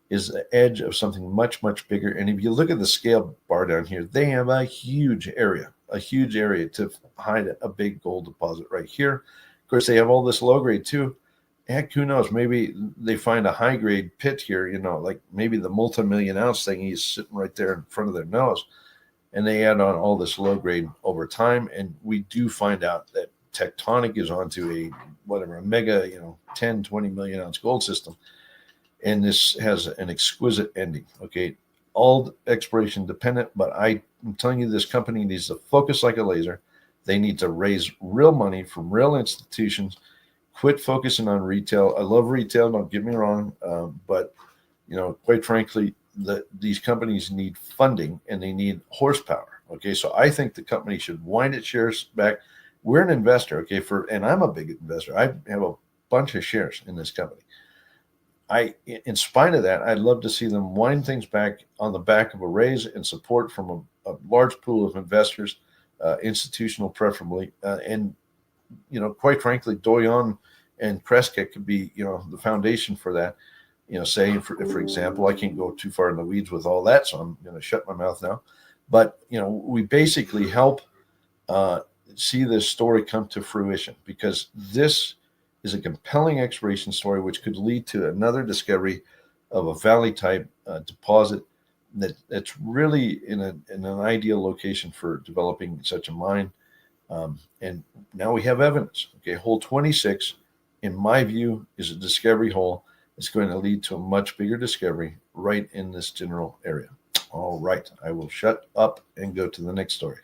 is the edge of something much, much bigger. And if you look at the scale bar down here, they have a huge area to hide a big gold deposit right here. Of course, they have all this low grade too. Heck, who knows? Maybe they find a high grade pit here, like maybe the multi-million ounce thing is sitting right there in front of their nose. And they add on all this low grade over time. And we do find out that Tectonic is onto a mega, 10, 20 million ounce gold system. And this has an exquisite ending. Okay, all exploration dependent, but I'm telling you, this company needs to focus like a laser. They need to raise real money from real institutions. Quit focusing on retail. I love retail, don't get me wrong, but quite frankly, these companies need funding and they need horsepower. Okay, so I think the company should wind its shares back. We're an investor, okay, and I'm a big investor. I have a bunch of shares in this company. In spite of that, I'd love to see them wind things back on the back of a raise and support from a large pool of investors, institutional preferably, and quite frankly, Doyon and Crescat could be the foundation for that. Say for example, I can't go too far in the weeds with all that, so I'm going to shut my mouth now. But we basically help see this story come to fruition, because this is a compelling exploration story which could lead to another discovery of a valley type deposit that's really in an ideal location for developing such a mine. And now we have evidence. Okay, hole 26, in my view, is a discovery hole. It's going to lead to a much bigger discovery right in this general area. All right, I will shut up and go to the next story.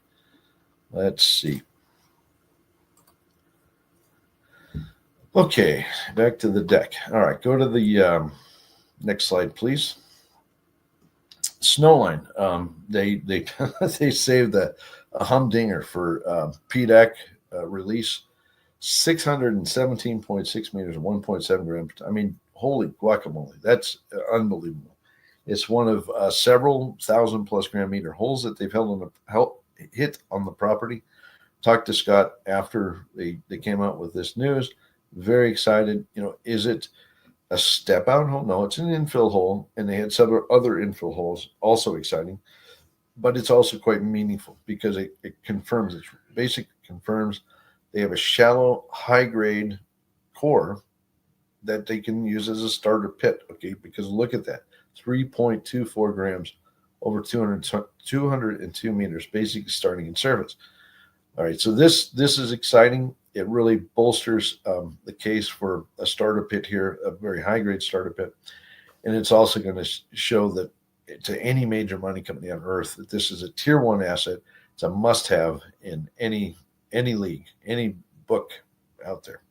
Let's see. Okay, back to the deck. All right, go to the next slide, please. Snowline. They they saved a humdinger for PDAC release, 617.6 meters, 1.7 grams. I mean, holy guacamole, that's unbelievable. It's one of several 1,000+ gram meter holes that they've hit on the property. Talked to Scott after they came out with this news. Very excited. Is it a step out hole? No, it's an infill hole, and they had several other infill holes, also exciting. But it's also quite meaningful because it confirms, it basically confirms they have a shallow, high-grade core that they can use as a starter pit, okay? Because look at that, 3.24 grams over 202 meters, basically starting in surface. All right, so this is exciting. It really bolsters the case for a starter pit here, a very high-grade starter pit. And it's also going to show that to any major mining company on earth that this is a tier 1 asset. It's a must-have in any league, any book out there.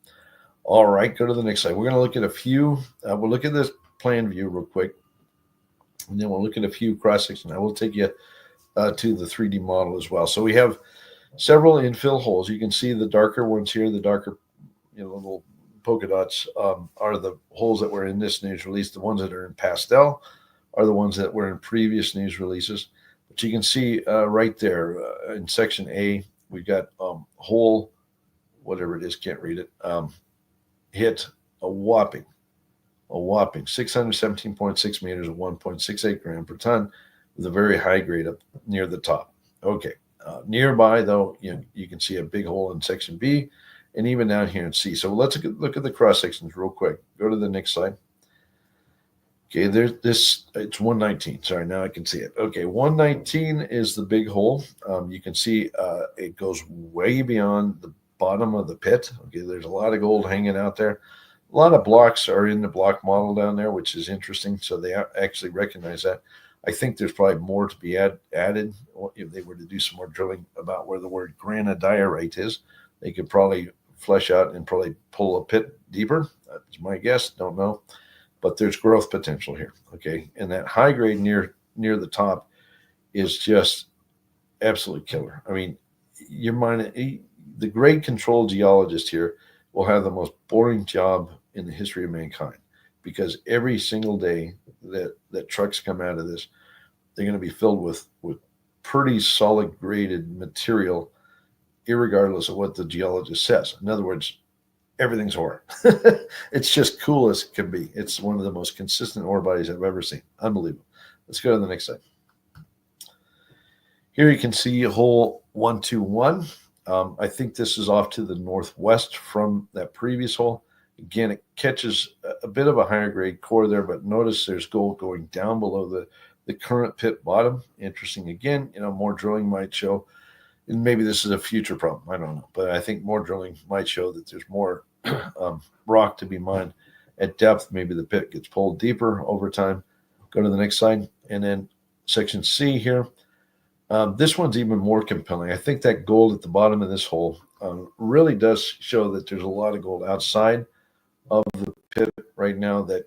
All right, go to the next slide. We're going to look at a few. We'll look at this plan view real quick, and then we'll look at a few cross-sections. I will take you to the 3D model as well. So we have several infill holes. You can see the darker ones here, the darker little polka dots are the holes that were in this news release. The ones that are in pastel are the ones that were in previous news releases. But you can see right there in section A, we've got hole, whatever it is, can't read it, hit a whopping 617.6 meters of 1.68 gram per ton with a very high grade up near the top. Okay. Nearby, though, you can see a big hole in section B and even down here in C. So let's look at the cross sections real quick. Go to the next slide. Okay, there's this. It's 119. Sorry, now I can see it. Okay, 119 is the big hole. You can see it goes way beyond the bottom of the pit. Okay, there's a lot of gold hanging out there. A lot of blocks are in the block model down there, which is interesting. So they actually recognize that. I think there's probably more to be added. If they were to do some more drilling about where the word granodiorite is, they could probably flesh out and probably pull a pit deeper. That's my guess. Don't know. But there's growth potential here. Okay. And that high grade near the top is just absolutely killer. I mean, the grade control geologist here will have the most boring job in the history of mankind, because every single day that trucks come out of this, they're going to be filled with pretty solid graded material, irregardless of what the geologist says. In other words, everything's ore. It's just cool as it can be. It's one of the most consistent ore bodies I've ever seen. Unbelievable. Let's go to the next slide. Here you can see hole 121. I think this is off to the northwest from that previous hole. Again, it catches a bit of a higher grade core there, but notice there's gold going down below the current pit bottom. Interesting. Again, more drilling might show, and maybe this is a future problem, I don't know, but I think more drilling might show that there's more rock to be mined at depth. Maybe the pit gets pulled deeper over time. Go to the next slide. And then section C here. This one's even more compelling. I think that gold at the bottom of this hole really does show that there's a lot of gold outside of the pit right now that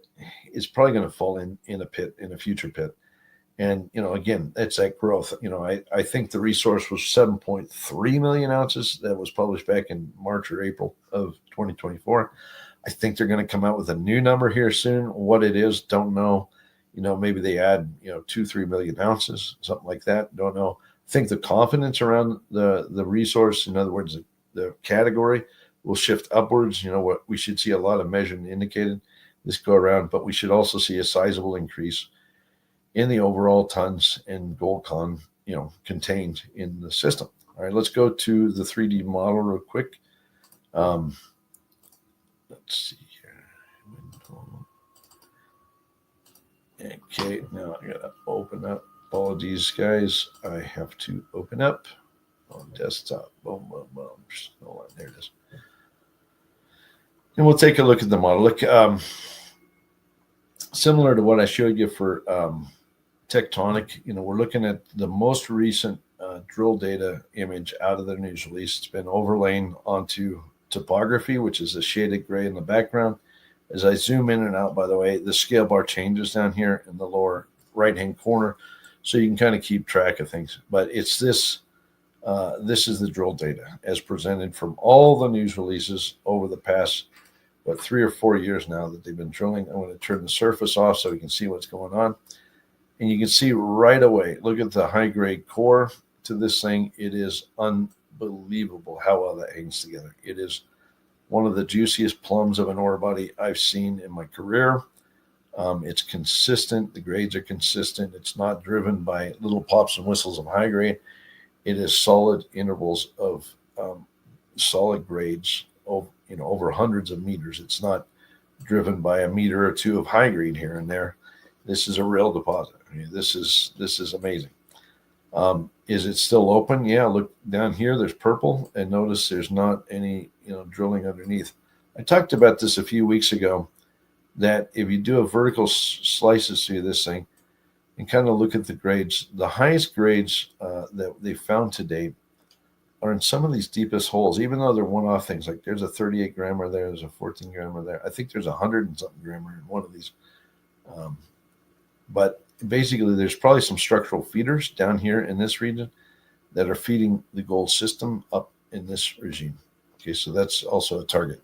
is probably going to fall in a future pit. And, again, it's that growth. I think the resource was 7.3 million ounces that was published back in March or April of 2024. I think they're going to come out with a new number here soon. What it is, don't know. Maybe they add, 2-3 million ounces, something like that. Don't know. I think the confidence around the resource, in other words, the category, will shift upwards. What we should see a lot of measured and indicated this go around, but we should also see a sizable increase in the overall tons and gold contained in the system. All right, let's go to the 3D model real quick. Let's see here. Okay, now I gotta open up. Apologies, guys. I have to open up on desktop. Boom, boom, boom. Hold on, there it is. And we'll take a look at the model. Look, similar to what I showed you for Tectonic, we're looking at the most recent drill data image out of the news release. It's been overlain onto topography, which is a shaded gray in the background. As I zoom in and out, by the way, the scale bar changes down here in the lower right-hand corner, so you can kind of keep track of things. But it's this is the drill data as presented from all the news releases over the past what, 3 or 4 years now that they've been drilling. I'm going to turn the surface off so we can see what's going on. And you can see right away, look at the high grade core to this thing. It is unbelievable how well that hangs together. It is one of the juiciest plums of an ore body I've seen in my career. It's consistent. The grades are consistent. It's not driven by little pops and whistles of high grade. It is solid intervals of solid grades over hundreds of meters. It's not driven by a meter or two of high grade here and there. This is a real deposit. I mean, this is amazing. Is it still open? Yeah, look down here. There's purple, and notice there's not any drilling underneath. I talked about this a few weeks ago, that if you do a vertical slices through this thing and kind of look at the grades, the highest grades that they found to date are in some of these deepest holes, even though they're one-off things. Like there's a 38 grammer there, there's a 14 grammer there. I think there's 100 and something grammer in one of these. But basically, there's probably some structural feeders down here in this region that are feeding the gold system up in this regime. Okay, so that's also a target.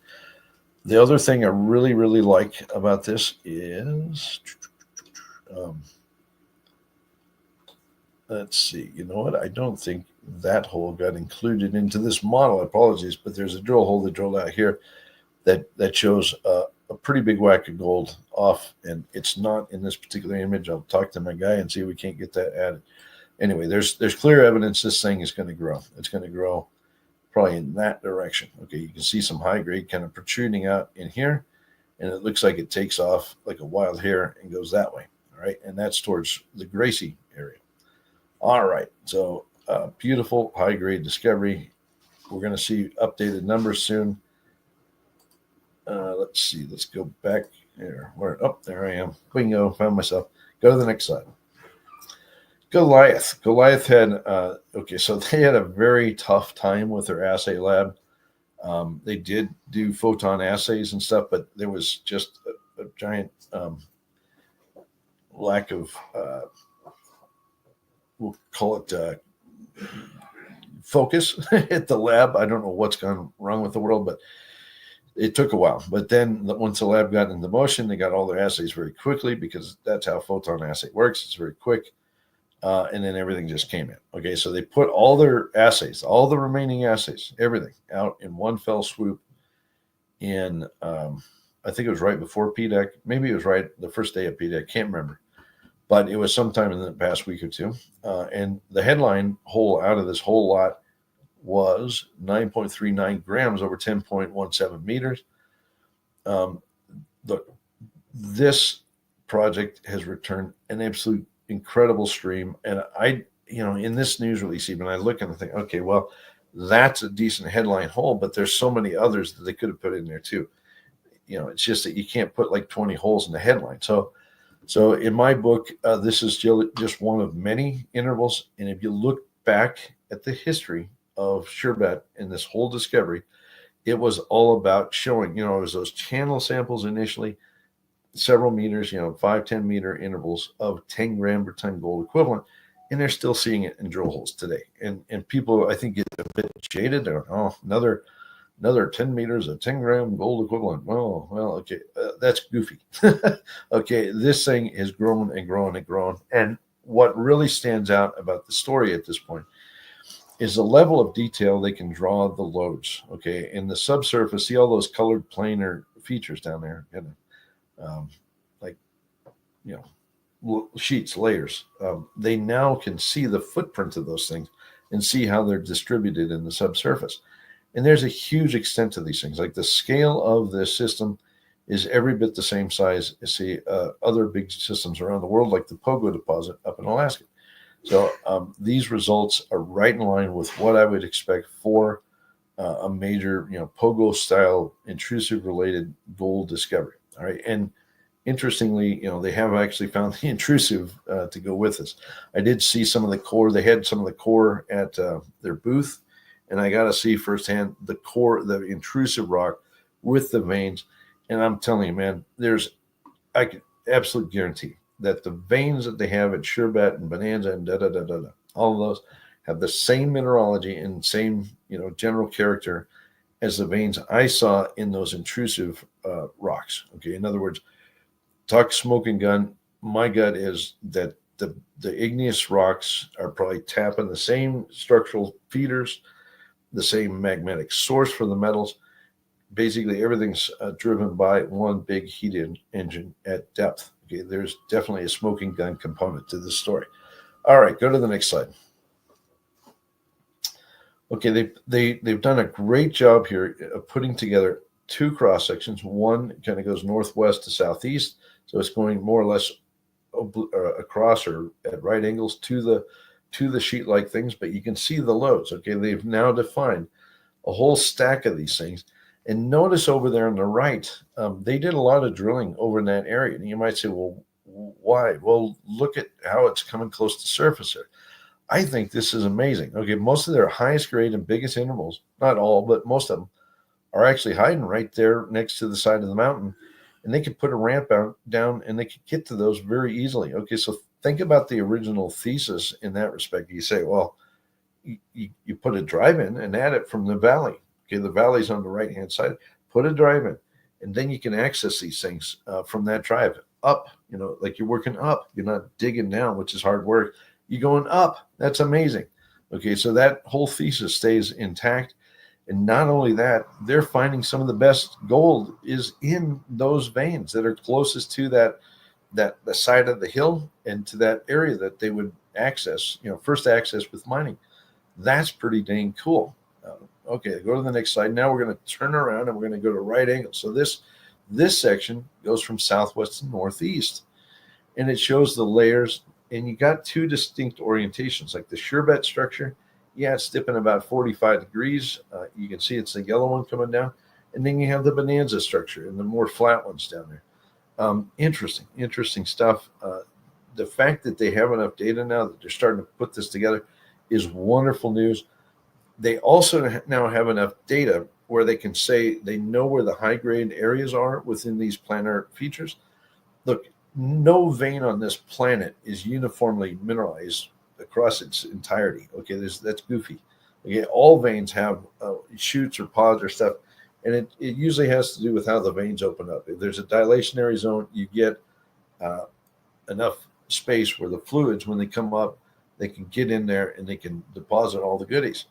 The other thing I really, really like about this is, let's see, you know what? I don't think that hole got included into this model. Apologies, but there's a drill hole that drilled out here that shows a pretty big whack of gold off, and it's not in this particular image. I'll talk to my guy and see if we can't get that added. Anyway, there's clear evidence this thing is going to grow. It's going to grow probably in that direction. Okay, you can see some high grade kind of protruding out in here, and it looks like it takes off like a wild hare and goes that way. All right, and that's towards the Gracie area. All right, so beautiful high grade discovery. We're going to see updated numbers soon. Let's see. Let's go back here. There I am. Bingo. Found myself. Go to the next slide. Goliath. Goliath had, so they had a very tough time with their assay lab. They did do photon assays and stuff, but there was just a giant lack of, we'll call it focus at the lab. I don't know what's gone wrong with the world, but it took a while. But then once the lab got into motion, they got all their assays very quickly, because that's how photon assay works. It's very quick. And then everything just came in. Okay, so they put all their assays, all the remaining assays, everything out in one fell swoop in, I think it was right before PDAC. Maybe it was right the first day of PDAC. Can't remember. But it was sometime in the past week or two. And the headline hole out of this whole lot was 9.39 grams over 10.17 meters. This project has returned an absolute incredible stream. And in this news release, even I look and I think, okay, well, that's a decent headline hole, but there's so many others that they could have put in there too. It's just that you can't put like 20 holes in the headline. So in my book, this is just one of many intervals. And if you look back at the history of Sherbet in this whole discovery, it was all about showing, it was those channel samples initially, several meters, 5-10 meter intervals of 10 gram per ton gold equivalent. And they're still seeing it in drill holes today. And people, I think, get a bit jaded. They're another 10 meters of 10 gram gold equivalent. Well, okay, that's goofy. Okay, this thing has grown and grown and grown. And what really stands out about the story at this point is the level of detail they can draw the lodes. Okay, in the subsurface, see all those colored planar features down there, sheets, layers. They now can see the footprint of those things and see how they're distributed in the subsurface. And there's a huge extent to these things. Like the scale of this system is every bit the same size as other big systems around the world, like the Pogo deposit up in Alaska. So these results are right in line with what I would expect for a major, Pogo style intrusive related gold discovery. All right. And interestingly, they have actually found the intrusive to go with us. I did see some of the core. They had some of the core at their booth, and I got to see firsthand the core, the intrusive rock with the veins. And I'm telling you, man, I can absolute guarantee that the veins that they have at Sherbet and Bonanza and all of those have the same mineralogy and same, general character as the veins I saw in those intrusive rocks. Okay, in other words, talk smoking gun. My gut is that the igneous rocks are probably tapping the same structural feeders, the same magnetic source for the metals. Basically, everything's driven by one big heat engine at depth. Okay, there's definitely a smoking gun component to this story. All right, go to the next slide. Okay, they've done a great job here of putting together two cross sections. One kind of goes northwest to southeast, so it's going more or less across or at right angles to the sheet-like things. But you can see the loads. Okay, they've now defined a whole stack of these things. And notice over there on the right, they did a lot of drilling over in that area. And you might say, well, why? Well, look at how it's coming close to surface there. I think this is amazing. Okay, most of their highest grade and biggest intervals, not all, but most of them, are actually hiding right there next to the side of the mountain. And they could put a ramp down and they could get to those very easily. Okay, so think about the original thesis in that respect. You say, well, you put a drive in and add it from the valley. Okay, the valley's on the right-hand side. Put a drive in, and then you can access these things from that drive up. You know, like you're working up. You're not digging down, which is hard work. You're going up. That's amazing. Okay, so that whole thesis stays intact. And not only that, they're finding some of the best gold is in those veins that are closest to the side of the hill and to that area that they would access, first access with mining. That's pretty dang cool. Okay, go to the next slide. Now we're going to turn around and we're going to go to right angle. So this section goes from southwest to northeast, and it shows the layers. And you got two distinct orientations, like the sherbet structure. Yeah, it's dipping about 45 degrees. You can see it's the yellow one coming down. And then you have the bonanza structure and the more flat ones down there. Interesting stuff. The fact that they have enough data now that they're starting to put this together is wonderful news. They also now have enough data where they can say they know where the high grade areas are within these planar features. Look, no vein on this planet is uniformly mineralized across its entirety. Okay, that's goofy. Okay, all veins have shoots or pods or stuff, and it usually has to do with how the veins open up. If there's a dilationary zone, you get enough space where the fluids, when they come up, they can get in there and they can deposit all the goodies.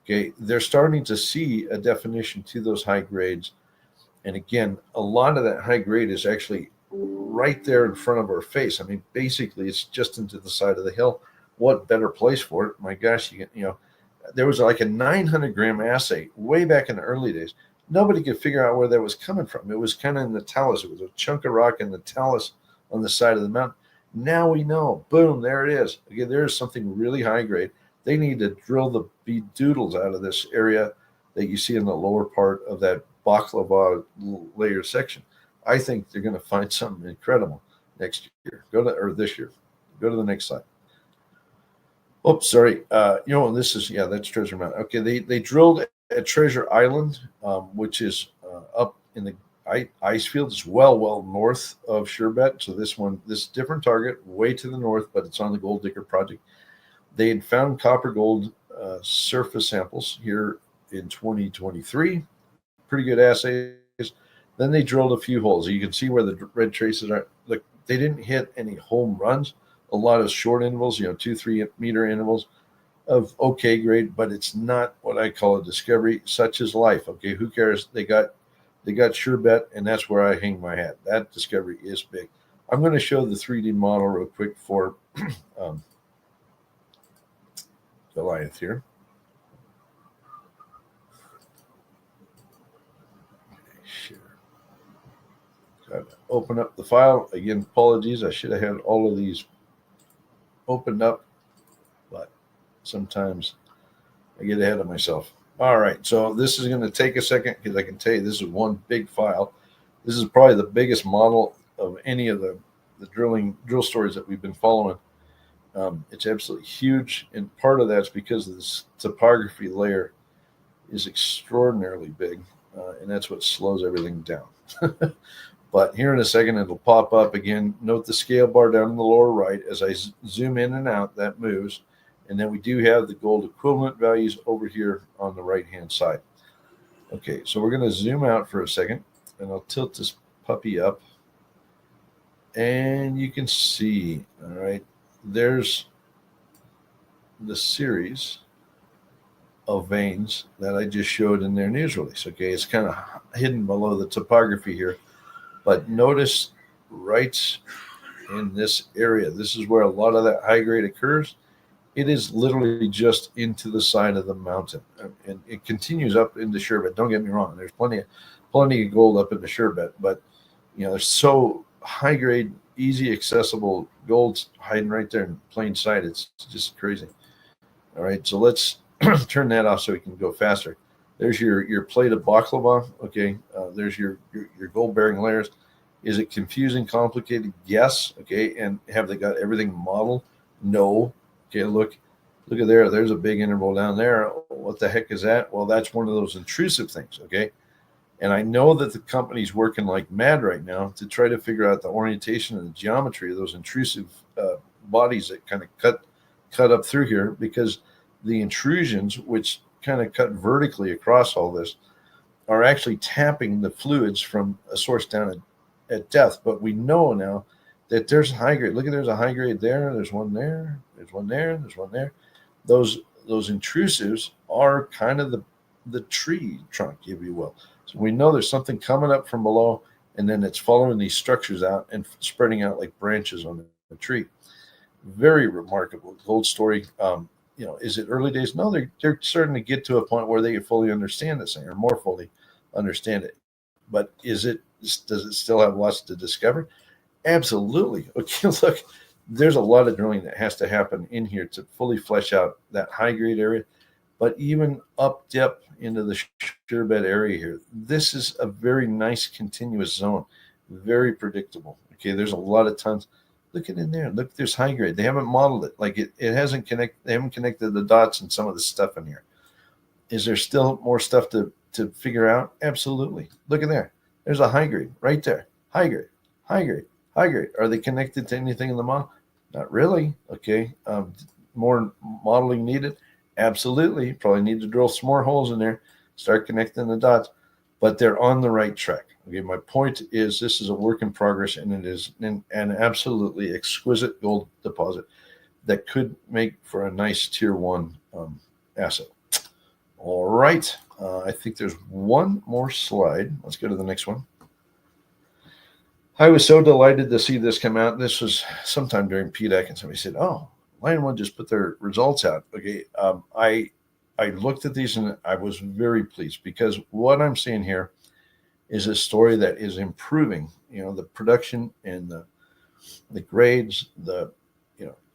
Okay, they're starting to see a definition to those high grades. And again, a lot of that high grade is actually right there in front of our face. I mean, basically, it's just into the side of the hill. What better place for it? My gosh, there was like a 900-gram assay way back in the early days. Nobody could figure out where that was coming from. It was kind of in the talus. It was a chunk of rock in the talus on the side of the mountain. Now we know. Boom, there it is. Okay, there's something really high grade. They need to drill the bedoodles out of this area that you see in the lower part of that baklava layer section. I think they're going to find something incredible next year. This year. Go to the next slide. Oops, sorry. This is, that's Treasure Mountain. Okay, they drilled at Treasure Island, which is up in the ice field. It's well north of Sherbet. So this different target, way to the north, but it's on the Gold Digger project. They had found copper gold surface samples here in 2023. Pretty good assays. Then they drilled a few holes. You can see where the red traces are. Look, they didn't hit any home runs. A lot of short intervals, 2-3 meter intervals of okay grade, but it's not what I call a discovery. Such is life. Okay, who cares? They got Sherbet, and that's where I hang my hat. That discovery is big. I'm going to show the 3D model real quick for Goliath here. Sure. Got to open up the file. Again, apologies. I should have had all of these opened up, but sometimes I get ahead of myself. All right, so this is going to take a second because I can tell you this is one big file. This is probably the biggest model of any of the drill stories that we've been following. It's absolutely huge, and part of that's because this topography layer is extraordinarily big, and that's what slows everything down. But here in a second, it'll pop up again. Note the scale bar down in the lower right. As I zoom in and out, that moves. And then we do have the gold equivalent values over here on the right-hand side. Okay, so we're going to zoom out for a second, and I'll tilt this puppy up. And you can see, all right, there's the series of veins that I just showed in their news release. Okay, it's kind of hidden below the topography here, but notice right in this area, this is where a lot of that high grade occurs. It is literally just into the side of the mountain, and it continues up into Sherbet. Don't get me wrong; there's plenty of gold up in the Sherbet, but there's so high grade, easy accessible gold hiding right there in plain sight. It's just crazy. All right, so let's turn that off so we can go faster. There's your plate of baklava. Okay, there's your gold bearing layers. Is it confusing, complicated? Yes. Okay, and have they got everything modeled? No. Okay, look at there. There's a big interval down there. What the heck is that? Well, that's one of those intrusive things. Okay, and I know that the company's working like mad right now to try to figure out the orientation and the geometry of those intrusive bodies that kind of cut up through here, because the intrusions, which kind of cut vertically across all this, are actually tapping the fluids from a source down at depth. But we know now that there's high grade. Look at, there's a high grade there. There's one there. There's one there. There's one there. Those intrusives are kind of the tree trunk, if you will. So we know there's something coming up from below, and then it's following these structures out and spreading out like branches on the tree. Very remarkable gold story. Is it early days? No, they're starting to get to a point where they fully understand this thing, or more fully understand it. But does it still have lots to discover? Absolutely. Okay, look, there's a lot of drilling that has to happen in here to fully flesh out that high grade area. But even up depth into the Sherbet area here, this is a very nice continuous zone, very predictable. Okay, there's a lot of tons. Look at in there. Look, there's high grade. They haven't modeled it. Like it hasn't connected. They haven't connected the dots and some of the stuff in here. Is there still more stuff to figure out? Absolutely. Look at there. There's a high grade right there. High grade, high grade, high grade. Are they connected to anything in the model? Not really. Okay. More modeling needed. Absolutely. Probably need to drill some more holes in there, start connecting the dots, but they're on the right track. Okay, my point is this is a work in progress, and it is an absolutely exquisite gold deposit that could make for a nice tier one asset. All right, I think there's one more slide. Let's go to the next one. I was so delighted to see this come out. This was sometime during PDAC, and somebody said, "Oh, Lion One just put their results out." Okay, I looked at these and I was very pleased, because what I'm seeing here is a story that is improving. The production and the grades,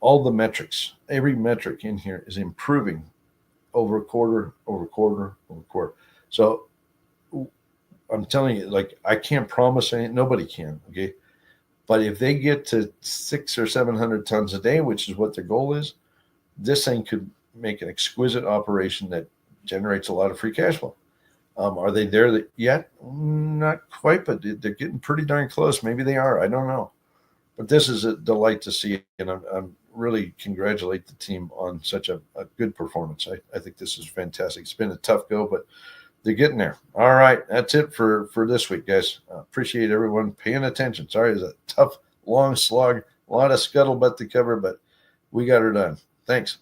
all the metrics, every metric in here is improving over quarter, over quarter, over quarter. So I'm telling you, like, I can't promise anything. Nobody can. Okay. But if they get to 600 or 700 tons a day, which is what their goal is, this thing could make an exquisite operation that generates a lot of free cash flow. Are they there yet? Not quite, but they're getting pretty darn close. Maybe they are. I don't know. But this is a delight to see, and I'm really congratulate the team on such a good performance. I think this is fantastic. It's been a tough go, but they're getting there. All right, that's it for this week, guys. Appreciate everyone paying attention. Sorry, it's a tough, long slog, a lot of scuttlebutt to cover, but we got her done. Thanks.